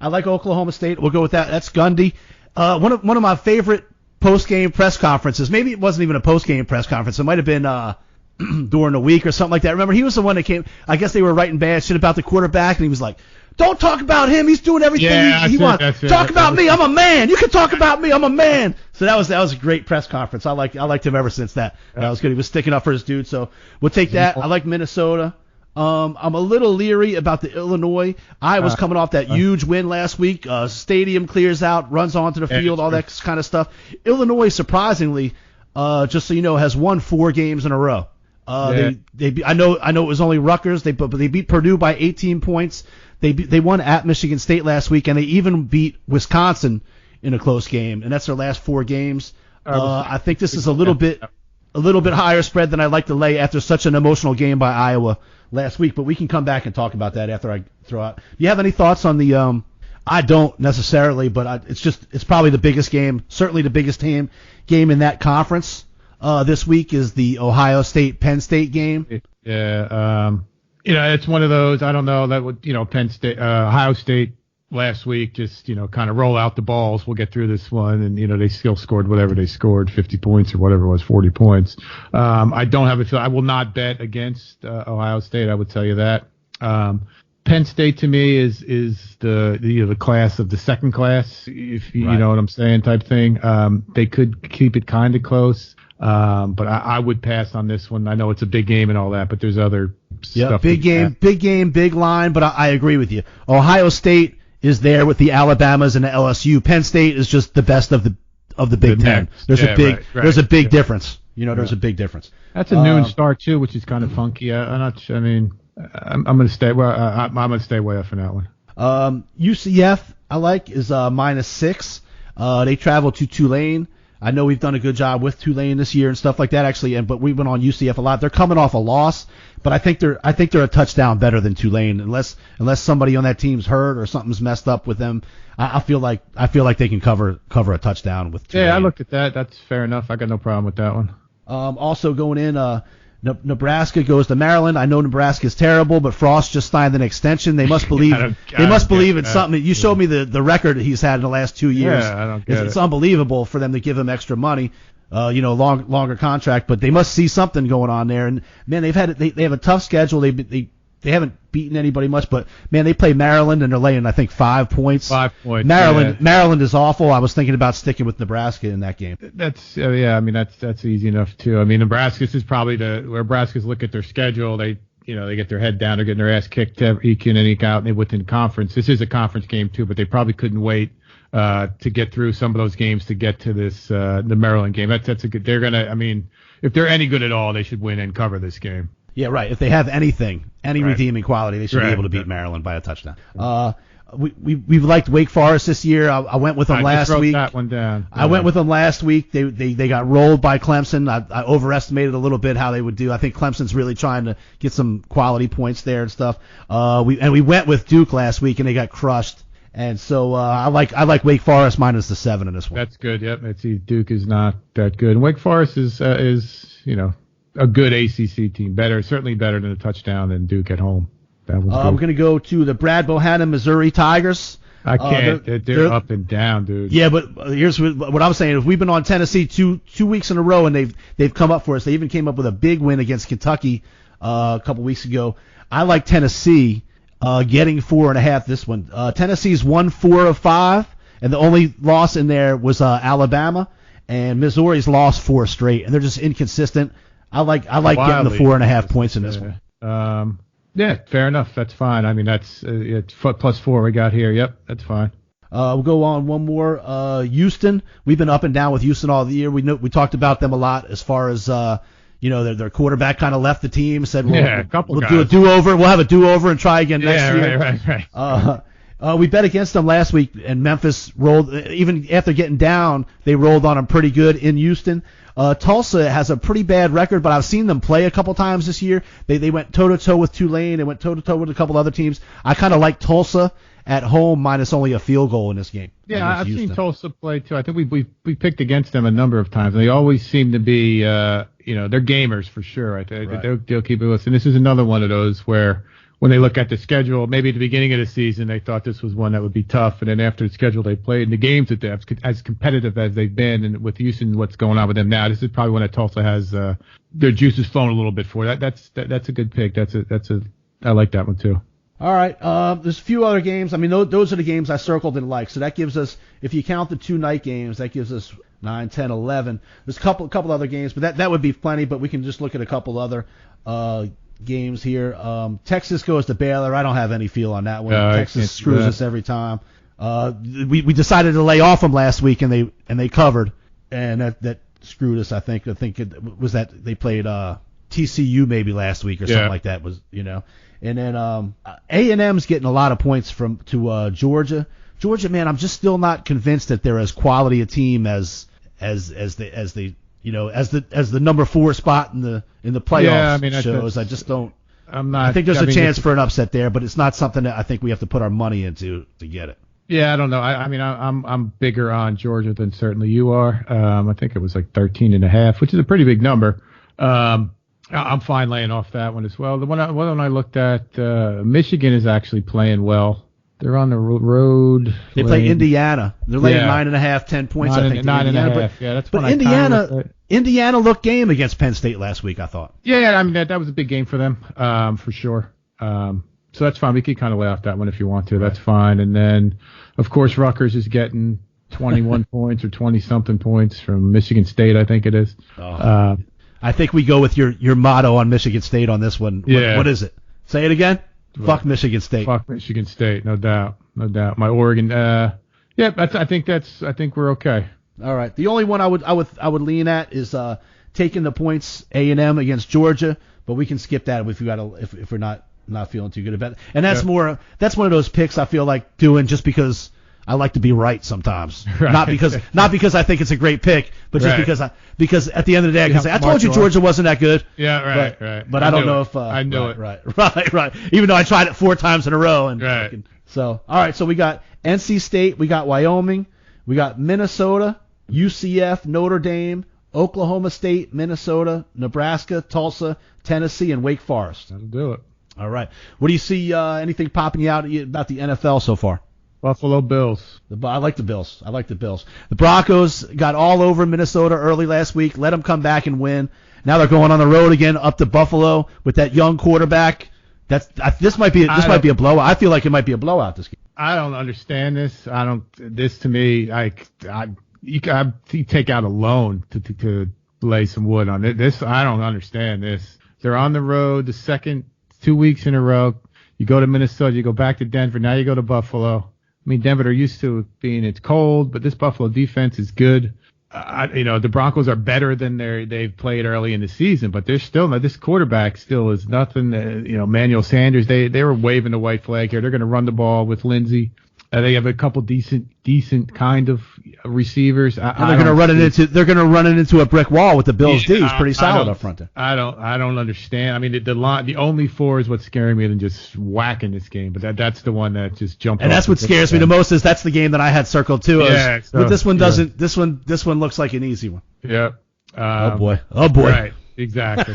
I like Oklahoma State. We'll go with that. That's Gundy. One of my favorite post-game press conferences. Maybe it wasn't even a post-game press conference. It might have been during the week or something like that. Remember, he was the one that came. I guess they were writing bad shit about the quarterback, and he was like, "Don't talk about him. He's doing everything he wants. Talk about me. I'm a man. You can talk about me. I'm a man." So that was a great press conference. I liked him ever since that. That was good. He was sticking up for his dude. So we'll take that. I like Minnesota. I'm a little leery about the Illinois. Iowa's coming off that huge win last week. Stadium clears out, runs onto the field, all that kind of stuff. Illinois, surprisingly, just so you know, has won 4 games in a row. I know it was only Rutgers, but they beat Purdue by 18 points. They won at Michigan State last week, and they even beat Wisconsin in a close game, and that's their last 4 games. I think this is a little bit higher spread than I'd like to lay after such an emotional game by Iowa last week, but we can come back and talk about that after I throw out. Do you have any thoughts on the I don't necessarily, but it's probably the biggest game, certainly the biggest game in that conference this week is the Ohio State-Penn State game. Yeah, it's one of those, I don't know, that would, Penn State, Ohio State last week, just, kind of roll out the balls. We'll get through this one. And, they still scored whatever they scored, 50 points or whatever it was, 40 points. I don't have a feel. I will not bet against Ohio State. I would tell you that. Penn State to me is the class of the second class, if you know what I'm saying, type thing. They could keep it kind of close. But I would pass on this one. I know it's a big game and all that, but there's other stuff. Big game, big line. But I agree with you. Ohio State is there with the Alabamas and the LSU. Penn State is just the best of the Big Ten. There's a big difference. There's a big difference. That's a noon start too, which is kind of funky. I'm going to stay. Well, I'm going to stay way up for that one. UCF I like is -6. They travel to Tulane. I know we've done a good job with Tulane this year and stuff like that, actually, but we've been on UCF a lot. They're coming off a loss, but I think they're a touchdown better than Tulane, unless somebody on that team's hurt or something's messed up with them. I feel like they can cover a touchdown with Tulane. Yeah, I looked at that. That's fair enough. I got no problem with that one. Also going in, Nebraska goes to Maryland. I know Nebraska is terrible, but Frost just signed an extension. They must believe in something. You showed me the record he's had in the last 2 years. Yeah, I don't get it. It's unbelievable for them to give him extra money, longer contract. But they must see something going on there. And man, they have a tough schedule. They haven't beaten anybody much, but man, they play Maryland and they're laying, I think, 5 points. 5 points. Maryland is awful. I was thinking about sticking with Nebraska in that game. That's easy enough too. This is probably where Nebraska's look at their schedule. They get their head down. They're getting their ass kicked each in and each out within conference. This is a conference game too, but they probably couldn't wait to get through some of those games to get to this the Maryland game. That's a good. They're gonna. If they're any good at all, they should win and cover this game. Yeah, right. If they have any redeeming quality, they should be able to beat Maryland by a touchdown. We've liked Wake Forest this year. I went with them last week. That one down. I went with them last week. They got rolled by Clemson. I overestimated a little bit how they would do. I think Clemson's really trying to get some quality points there and stuff. We went with Duke last week and they got crushed. And so I like Wake Forest -7 in this one. That's good. Yep. Duke is not that good. And Wake Forest is a good ACC team, certainly better than a touchdown than Duke at home. We're going to go to the Brad Bohannon, Missouri Tigers. I can't. They're up and down, dude. Yeah, but here's what I'm saying. If we've been on Tennessee two weeks in a row and they've come up for us, they even came up with a big win against Kentucky a couple weeks ago. I like Tennessee getting 4.5 this one. Tennessee's won 4 of 5, and the only loss in there was Alabama, and Missouri's lost 4 straight, and they're just inconsistent. I like getting the 4.5 points in this one. Yeah, fair enough. That's fine. That's it's +4 we got here. Yep, that's fine. We'll go on one more. Houston. We've been up and down with Houston all the year. We talked about them a lot as far as their quarterback kind of left the team. Said we'll do a do-over. We'll have a do-over and try again next year. Right. We bet against them last week, and Memphis rolled. Even after getting down, they rolled on them pretty good in Houston. Tulsa has a pretty bad record, but I've seen them play a couple times this year. They went toe-to-toe with Tulane. They went toe-to-toe with a couple other teams. I kind of like Tulsa at home minus only a field goal in this game. Yeah, I've seen Tulsa play too. I think we picked against them a number of times. They always seem to be, they're gamers for sure. Right? They'll keep it with us. And this is another one of those where when they look at the schedule, maybe at the beginning of the season they thought this was one that would be tough, and then after the schedule they played and the games that they're as competitive as they've been, and with Houston, what's going on with them now, this is probably one that Tulsa has their juices flowing a little bit for. That's a good pick. I like that one too. All right. There's a few other games. I mean, those are the games I circled and liked. So that gives us, if you count the 2 night games, that gives us 9, 10, 11. There's a couple other games, but that would be plenty. But we can just look at a couple other games here. Texas goes to Baylor. I don't have any feel on that one. Texas screws us every time. We decided to lay off them last week, and they covered, and that screwed us. I think it was that they played TCU maybe last week or something like that. And then A&M's getting a lot of points to Georgia. Georgia, man, I'm just still not convinced that they're as quality a team as the number 4 spot in the playoffs. Yeah, I mean, shows. I just don't. I think there's a chance for an upset there, but it's not something that I think we have to put our money into to get it. Yeah, I don't know. I'm bigger on Georgia than certainly you are. I think it was like 13.5, which is a pretty big number. I'm fine laying off that one as well. The one I looked at, Michigan is actually playing well. They're on the road. They play Indiana. They're laying 9.5, 10 points. I think 9.5. Yeah, that's. But Indiana looked game against Penn State last week, I thought. Yeah, I mean that was a big game for them, for sure. So that's fine. We could kind of lay off that one if you want to. That's fine. And then, of course, Rutgers is getting 21 points or 20-something points from Michigan State, I think it is. I think we go with your motto on Michigan State on this one. What is it? Say it again. Fuck Michigan State. Fuck Michigan State, no doubt. My Oregon. I think we're okay. All right. The only one I would lean at is taking the points A&M against Georgia, but we can skip that if we're not feeling too good about it. And that's that's one of those picks I feel like doing just because I like to be right sometimes. Right. Not because I think it's a great pick, but just because at the end of the day I can say I told you Georgia wasn't that good. Yeah, right. But I don't know if I know it. Right. Even though I tried it 4 times in a row all right, so we got NC State, we got Wyoming, we got Minnesota, UCF, Notre Dame, Oklahoma State, Minnesota, Nebraska, Tulsa, Tennessee, and Wake Forest. That'll do it. All right. What do you see anything popping you out about the NFL so far? Buffalo Bills. I like the Bills. The Broncos got all over Minnesota early last week. Let them come back and win. Now they're going on the road again up to Buffalo with that young quarterback. This might be a blowout. I feel like it might be a blowout this game. I don't understand this. This to me, you take out a loan to lay some wood on it. This I don't understand this. They're on the road the second 2 weeks in a row. You go to Minnesota, you go back to Denver, now you go to Buffalo. I mean, Denver, they're used to it's cold, but this Buffalo defense is good. The Broncos are better than they've played early in the season, but they're still this quarterback still is nothing. Manuel Sanders, they were waving the white flag here. They're going to run the ball with Lindsey. They have a couple decent kind of receivers. They're going to run it into a brick wall with the Bills D. It's pretty solid up front there. I don't understand. I mean, the only 4 is what's scaring me than just whacking this game. But that's the one that just jumped. And that's what scares me the most is that's the game that I had circled too. But this one doesn't. This one looks like an easy one. Yep. Oh boy. Right. Exactly.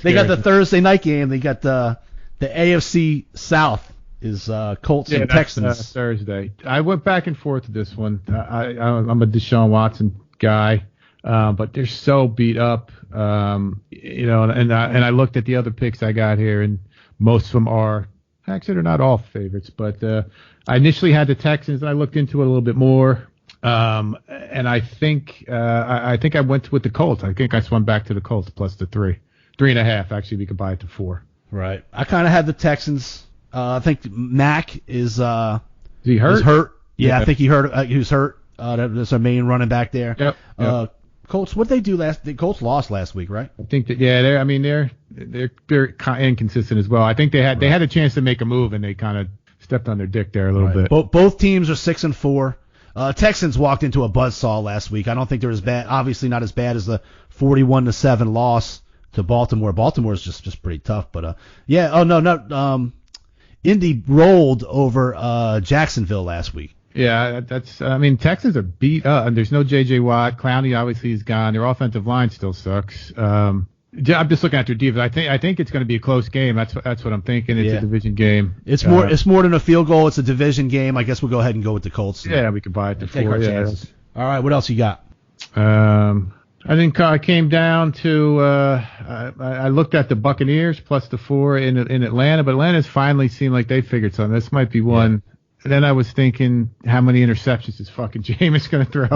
They got the Thursday night game. They got the AFC South. Is Colts and Texans. That's Thursday. I went back and forth with this one. I'm a Deshaun Watson guy, but they're so beat up. And I looked at the other picks I got here, and most of them are actually they're not all favorites, but I initially had the Texans, and I looked into it a little bit more, and I think I went with the Colts. I think I swung back to the Colts plus the 3.5. Actually, we could buy it to 4. Right. I kind of had the Texans. I think Mac is he hurt? Is hurt. Yeah, I think he was hurt. That's our main running back there. Yep. Colts, what did they do last? The Colts lost last week, right? I think that they're kind of inconsistent as well. I think they had a chance to make a move and they kind of stepped on their dick there a little bit. Both teams are 6-4. Texans walked into a buzzsaw last week. I don't think they're as bad. Obviously, not as bad as the 41-7 loss to Baltimore. Baltimore is just pretty tough, but Indy rolled over Jacksonville last week. Yeah, Texans are beat up, and there's no J.J. Watt. Clowney obviously is gone. Their offensive line still sucks. I'm just looking at their defense. I think it's going to be a close game. That's what I'm thinking. It's a division game. It's more than a field goal. It's a division game. I guess we'll go ahead and go with the Colts. Yeah, we can buy it to take 4. our chances. All right, what else you got? I think I came down to I looked at the Buccaneers plus the 4 in Atlanta, but Atlanta's finally seemed like they figured something. This might be one. Yeah. And then I was thinking, how many interceptions is fucking Jameis going to throw?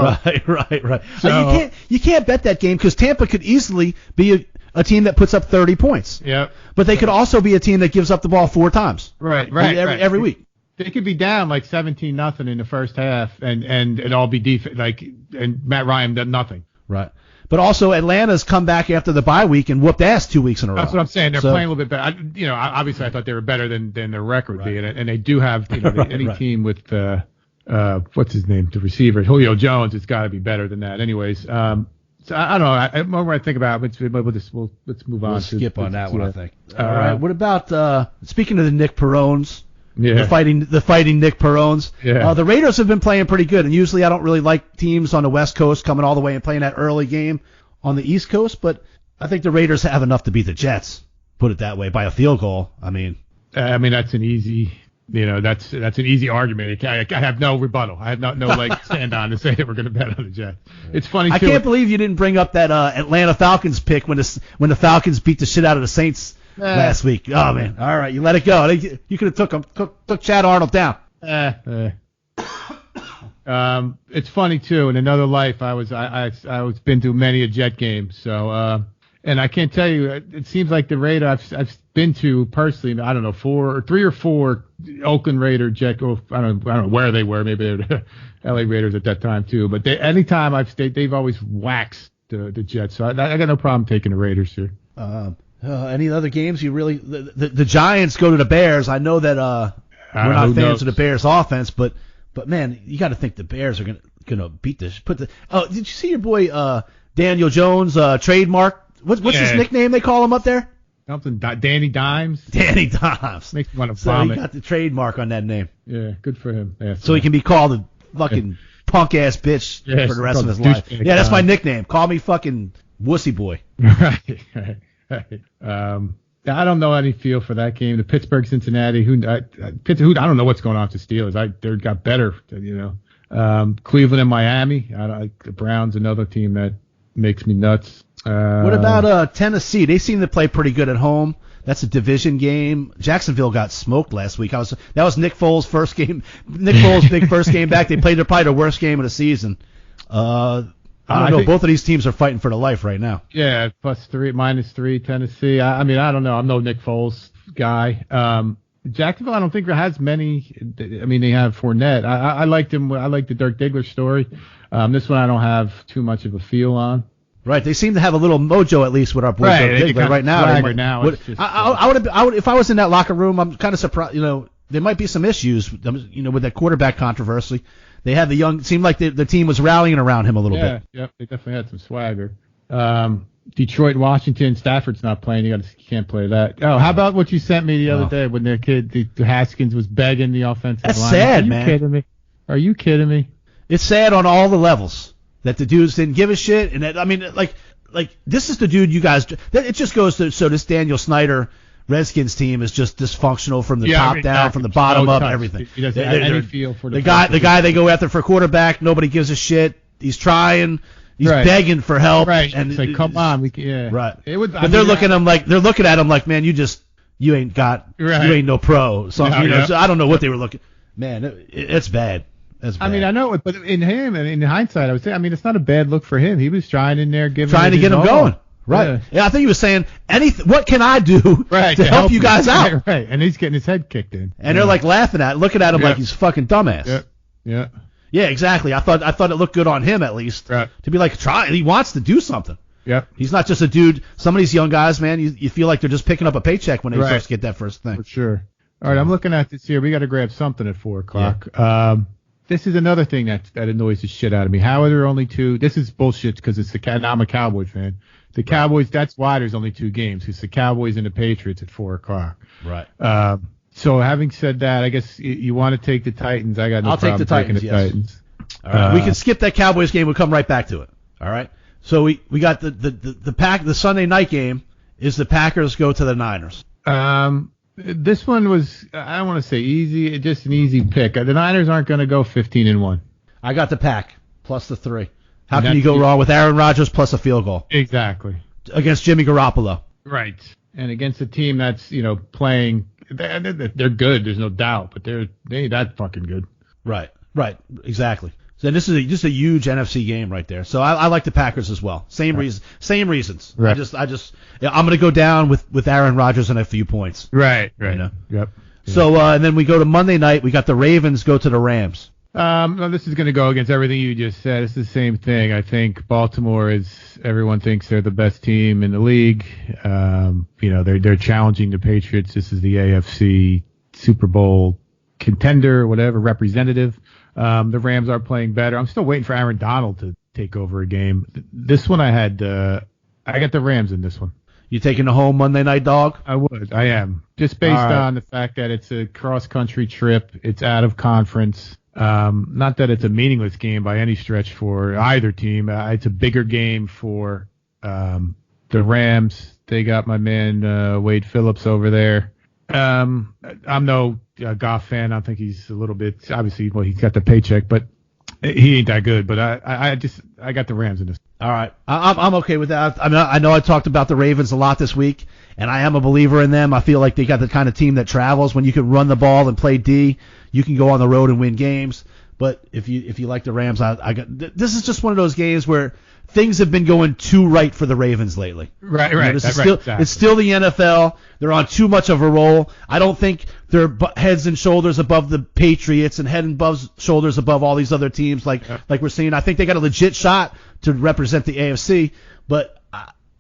Right. So you can't bet that game because Tampa could easily be a team that puts up 30 points. Yeah. But they could also be a team that gives up the ball 4 times. Right. Every week. They could be down like 17-0 in the first half, and it all be defense. And Matt Ryan did nothing. Right. But also Atlanta's come back after the bye week and whooped ass 2 weeks in a row. That's what I'm saying. They're playing a little bit better. Obviously I thought they were better than their record would be, and they do have any team with what's his name, the receiver Julio Jones. It's got to be better than that. Anyways, so I don't know. The more I think about it, let's move on. We'll skip on that one. I think. All right. What about speaking of the Nick Perones? Yeah. The fighting Nick Perones. Yeah. The Raiders have been playing pretty good, and usually I don't really like teams on the West Coast coming all the way and playing that early game on the East Coast, but I think the Raiders have enough to beat the Jets. Put it that way, by a field goal. I mean, that's an easy, that's an easy argument. I have no rebuttal. I have no leg to stand on to say that we're going to bet on the Jets. It's funny. I can't believe you didn't bring up that Atlanta Falcons pick when the Falcons beat the shit out of the Saints. Last week. Oh, man. All right. You let it go. You could have took Chad Arnold down. It's funny, too. In another life, I was been to many a Jet game. So, and I can't tell you, it seems like the Raiders I've been to personally, I don't know, 3 or 4 Oakland Raider Jet. I don't know where they were. Maybe they were the LA Raiders at that time, too. But anytime I've stayed, they've always waxed the Jets. So I got no problem taking the Raiders here. Any other games you really? The Giants go to the Bears. I know that we're not fans of the Bears offense, but man, you got to think the Bears are gonna beat this. Did you see your boy Daniel Jones trademark? What's his nickname they call him up there? Something Danny Dimes. Danny Dimes. Makes me want to vomit. So he got the trademark on that name. Yeah, good for him. Yeah, so he can be called a fucking punk ass bitch for the rest of his life. Yeah, that's my nickname. Call me fucking wussy boy. Right. I don't know any feel for that game. The Pittsburgh-Cincinnati, I don't know what's going on with the Steelers. They got better, Cleveland and Miami. The Browns, another team that makes me nuts. What about Tennessee? They seem to play pretty good at home. That's a division game. Jacksonville got smoked last week. That was Nick Foles' first game. Nick Foles' big first game back. They played probably their worst game of the season. I don't know. Both of these teams are fighting for their life right now. Yeah, -3 Tennessee. I don't know. I'm no Nick Foles guy. Jacksonville, I don't think has many. They have Fournette. I liked him. I like the Dirk Diggler story. This one I don't have too much of a feel on. Right, they seem to have a little mojo at least with our boy Dirk Diggler right now. I would if I was in that locker room. I'm kind of surprised. There might be some issues. With that quarterback controversy. They had seemed like the team was rallying around him a little bit. Yeah, they definitely had some swagger. Detroit, Washington, Stafford's not playing. You can't play that. Oh, how about what you sent me the other day when the kid, the Haskins was begging the offensive line? That's sad, man. Are you kidding me? It's sad on all the levels that the dudes didn't give a shit. And this is the dude you guys. It just goes to so this Daniel Snyder Redskins team is just dysfunctional from the top down, from the bottom up, everything. He doesn't have any feel for the guy they go after for quarterback. Nobody gives a shit. He's trying. He's begging for help. Right. And it's like, come on, Right. But they're looking at him like, man, you ain't no pro. So so I don't know what they were looking. Man, it's bad. That's bad. I know it, but in hindsight, I would say, it's not a bad look for him. He was trying in there, trying to get him going. Right. Yeah, I think he was saying, what can I do to help you guys out? Right. And he's getting his head kicked in. And they're like looking at him like he's fucking dumbass. Yeah. Yeah, exactly. I thought it looked good on him at least Right. to be like try. He wants to do something. Yep. He's not just a dude. Some of these young guys, man, you feel like they're just picking up a paycheck when they Right. first get that first thing. For sure. All right, I'm looking at this here. We got to grab something at 4 o'clock. This is another thing that annoys the shit out of me. How are there only 2? This is bullshit because now I'm a Cowboy fan. The Cowboys, that's why there's only 2 games. It's the Cowboys and the Patriots at 4 o'clock. Right. So having said that, I guess you want to take the Titans. I got no I'll take problem the Titans, taking the yes. Titans. All right. We can skip that Cowboys game. We'll come right back to it. All right. So we got the Sunday night game is the Packers go to the Niners. This one was, I don't want to say easy, just an easy pick. The Niners aren't going to go 15-1. I got the Pack plus the 3. How can you go wrong with Aaron Rodgers plus a field goal Exactly. against Jimmy Garoppolo? Right. And against a team that's, playing, they're good, there's no doubt, but they ain't that fucking good. Right. Exactly. So this is just a huge NFC game right there. So I like the Packers as well. Same reasons. Right. I'm going to go down with Aaron Rodgers and a few points. Right. You know? Yep. So and then we go to Monday night. We got the Ravens go to the Rams. No, this is going to go against everything you just said. It's the same thing. I think Baltimore everyone thinks they're the best team in the league. They're challenging the Patriots. This is the AFC Super Bowl contender, whatever, representative. The Rams are playing better. I'm still waiting for Aaron Donald to take over a game. This one I got the Rams in this one. You taking the home Monday night dog? I am. Just based on the fact that it's a cross-country trip. It's out of conference. Not that it's a meaningless game by any stretch for either team. It's a bigger game for the Rams. They got my man Wade Phillips over there. I'm no Goff fan. I think he's a little bit, obviously, he's got the paycheck, but he ain't that good. But I got the Rams in this. All right, I'm okay with that. I mean, I know I talked about the Ravens a lot this week, and I am a believer in them. I feel like they got the kind of team that travels. When you can run the ball and play D, you can go on the road and win games. But if you like the Rams, this is just one of those games where things have been going too right for the Ravens lately. Right. Exactly. It's still the NFL. They're on too much of a roll. I don't think they're heads and shoulders above the Patriots and head and shoulders above all these other teams like we're seeing. I think they got a legit shot to represent the AFC, but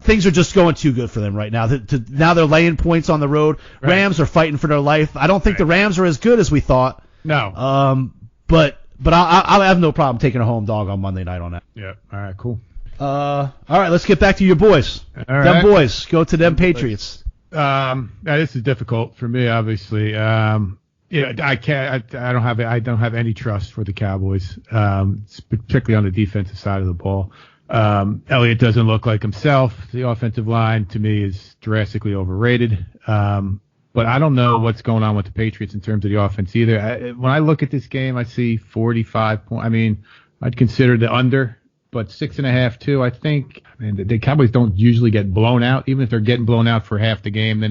things are just going too good for them right now. Now they're laying points on the road. Right. Rams are fighting for their life. I don't think the Rams are as good as we thought. No. But I'll have no problem taking a home dog on Monday night on that. Yeah. All right. Cool. All right. Let's get back to your boys. All right. Them boys. Go to them Patriots. This is difficult for me, obviously. I can't. I don't have any trust for the Cowboys, particularly on the defensive side of the ball. Elliott doesn't look like himself. The offensive line, to me, is drastically overrated. But I don't know what's going on with the Patriots in terms of the offense either. When I look at this game, I see 45 points. I mean, I'd consider the under, but 6.5 too. I think the Cowboys don't usually get blown out. Even if they're getting blown out for half the game, then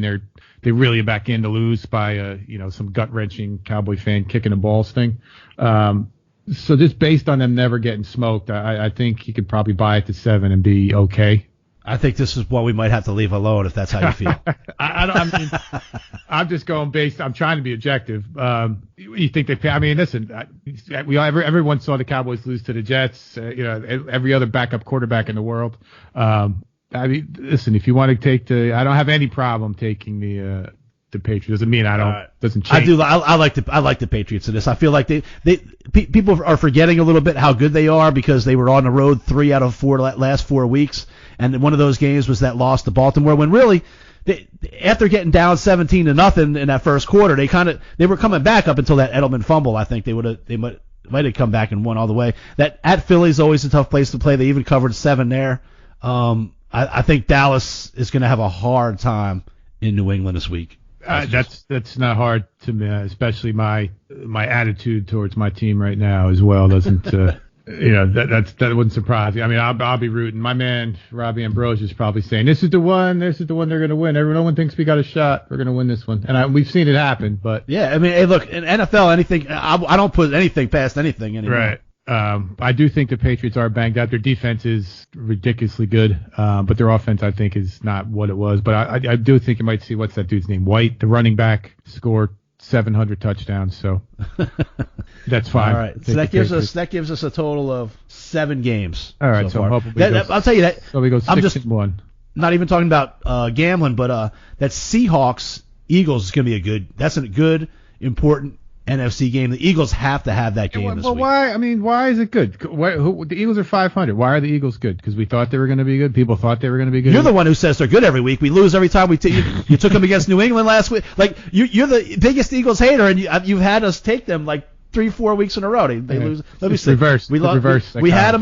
they really are back in to lose by some gut wrenching Cowboy fan kicking the balls thing. So just based on them never getting smoked, I think you could probably buy it to 7 and be okay. I think this is what we might have to leave alone if that's how you feel. I'm just going I'm trying to be objective. You think listen, everyone saw the Cowboys lose to the Jets. Every other backup quarterback in the world. Listen, if you want to take I don't have any problem taking the Patriots. Doesn't mean I don't. Doesn't change. I do. I like the Patriots in this. I feel like people are forgetting a little bit how good they are because they were on the road 3 out of 4 last 4 weeks, and one of those games was that loss to Baltimore when really. After getting down 17-0 in that first quarter, they were coming back up until that Edelman fumble. I think they might have come back and won all the way. That at Philly's always a tough place to play. They even covered 7 there. I think Dallas is going to have a hard time in New England this week. That's not hard to me, especially my attitude towards my team right now as well doesn't. That wouldn't surprise me. I mean, I'll be rooting. My man Robbie Ambrosius is probably saying this is the one they're going to win. No one thinks we got a shot. We're going to win this one, and we've seen it happen. But yeah, I mean, hey, look, in NFL, anything I don't put anything past anything anymore. Right. I do think the Patriots are banged up. Their defense is ridiculously good, but their offense, I think, is not what it was. But I do think you might see what's that dude's name, White, the running back, score 700 touchdowns, so that's fine. All right, so that gives us a total of 7 games. All right, so I'm hoping I'll tell you that. So we go 6-1. Not even talking about gambling, but that Seahawks Eagles is going to be that's a good, important NFC game. The Eagles have to have that game this week. Why is it good? The Eagles are 500. Why are the Eagles good? Because we thought they were going to be good. People thought they were going to be good. You're the one who says they're good every week. We lose every time you took them against New England last week. Like you're the biggest Eagles hater, and you've had us take them like 3-4 weeks in a row. They lose. Let me see. Reverse. We had them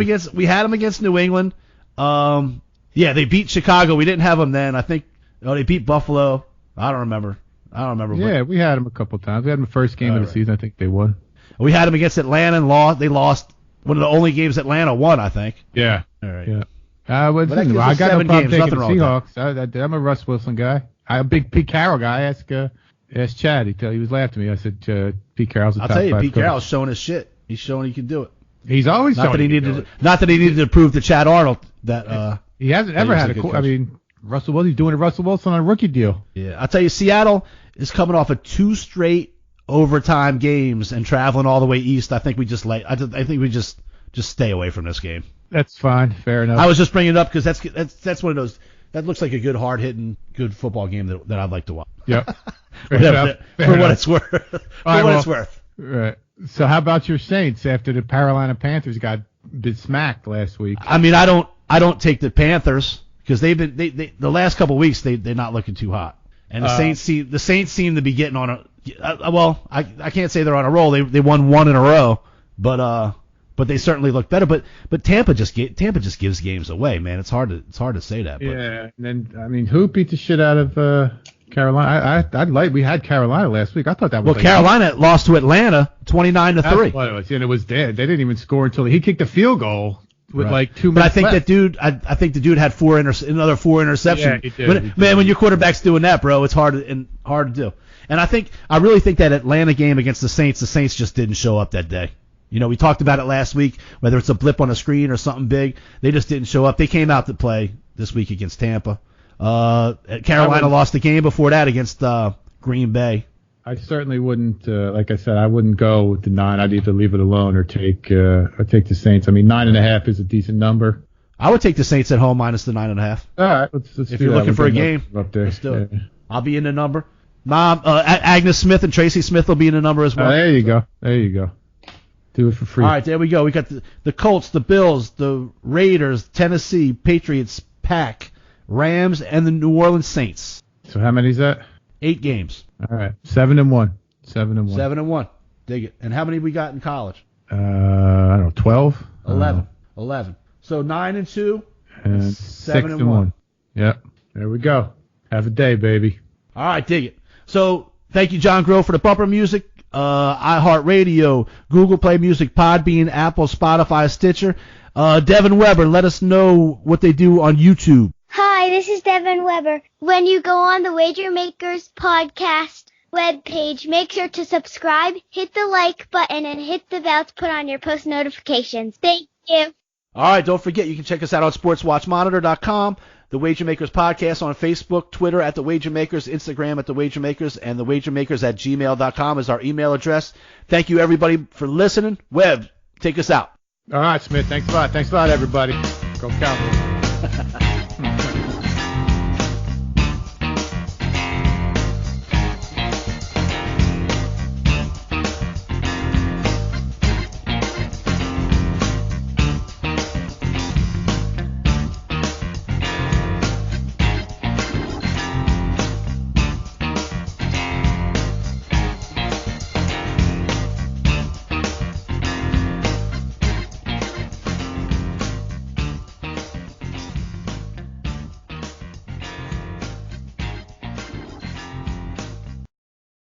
against New England. Yeah, they beat Chicago. We didn't have them then. I think they beat Buffalo. I don't remember. Yeah, we had them a couple times. We had them the first game of the season. I think they won. We had them against Atlanta and lost. They lost one of the only games Atlanta won, I think. Yeah. All right. Yeah. I got no problem taking the Seahawks. I'm a Russ Wilson guy. I'm a big Pete Carroll guy. Ask Chad. He was laughing at me. I said Pete Carroll's the top 5 I'll tell you, coach. Pete Carroll's showing his shit. He's showing he can do it. He's always not that he needed to prove to Chad Arnold that he hasn't ever had Russell Wilson. He's doing a Russell Wilson on a rookie deal. Yeah, I'll tell you, Seattle is coming off of 2 straight overtime games and traveling all the way east. I think we just stay away from this game. That's fine. Fair enough. I was just bringing it up because that's one of those. That looks like a good, hard-hitting, good football game that I'd like to watch. Yep. For what it's worth. It's worth. Right. So how about your Saints after the Carolina Panthers got smacked last week? I mean, I don't take the Panthers because they've been the last couple of weeks they're not looking too hot. And the Saints seem to be getting on I can't say they're on a roll. They won 1 in a row, but they certainly look better. But Tampa just gives games away, man. It's hard to say that. But. Yeah, and then who beat the shit out of Carolina? We had Carolina last week. I thought that was Carolina lost to Atlanta 29-3. That's what it was. And it was dead. They didn't even score until he kicked a field goal. With 2 minutes but I think left. I think the dude had another 4 interceptions. Yeah, he did. Man, when your quarterback's doing that, bro, it's hard to do. And I really think that Atlanta game against the Saints just didn't show up that day. We talked about it last week, whether it's a blip on a screen or something big. They just didn't show up. They came out to play this week against Tampa. Carolina lost the game before that against Green Bay. I certainly wouldn't, like I said, I wouldn't go with the 9. I'd either leave it alone or take the Saints. I mean, 9.5 is a decent number. I would take the Saints at home minus the 9.5. All right, let's if you're looking for a game, up there. Let's do it. I'll be in the number. Mom, Agnes Smith and Tracy Smith will be in the number as well. There you go. Do it for free. All right, there we go. We got the Colts, the Bills, the Raiders, Tennessee, Patriots, Pack, Rams, and the New Orleans Saints. So how many is that? 8 games. All right, 7-1. 7-1. Dig it. And how many we got in college? I don't know, 12. 11. So 9-2 and 6-1. Yep. There we go. Have a day, baby. All right, dig it. So thank you, John Grove, for the bumper music. iHeartRadio, Google Play Music, Podbean, Apple, Spotify, Stitcher. Devin Weber, let us know what they do on YouTube. Hi, this is Devin Weber. When you go on the Wager Makers podcast webpage, make sure to subscribe, hit the like button, and hit the bell to put on your post notifications. Thank you. All right, don't forget, you can check us out on sportswatchmonitor.com, the Wager Makers podcast on Facebook, Twitter at the Wager Makers, Instagram at the Wager Makers, and the Wager Makers at gmail.com is our email address. Thank you, everybody, for listening. Webb, take us out. All right, Smith. Thanks a lot. Thanks a lot, everybody. Go Cowboys.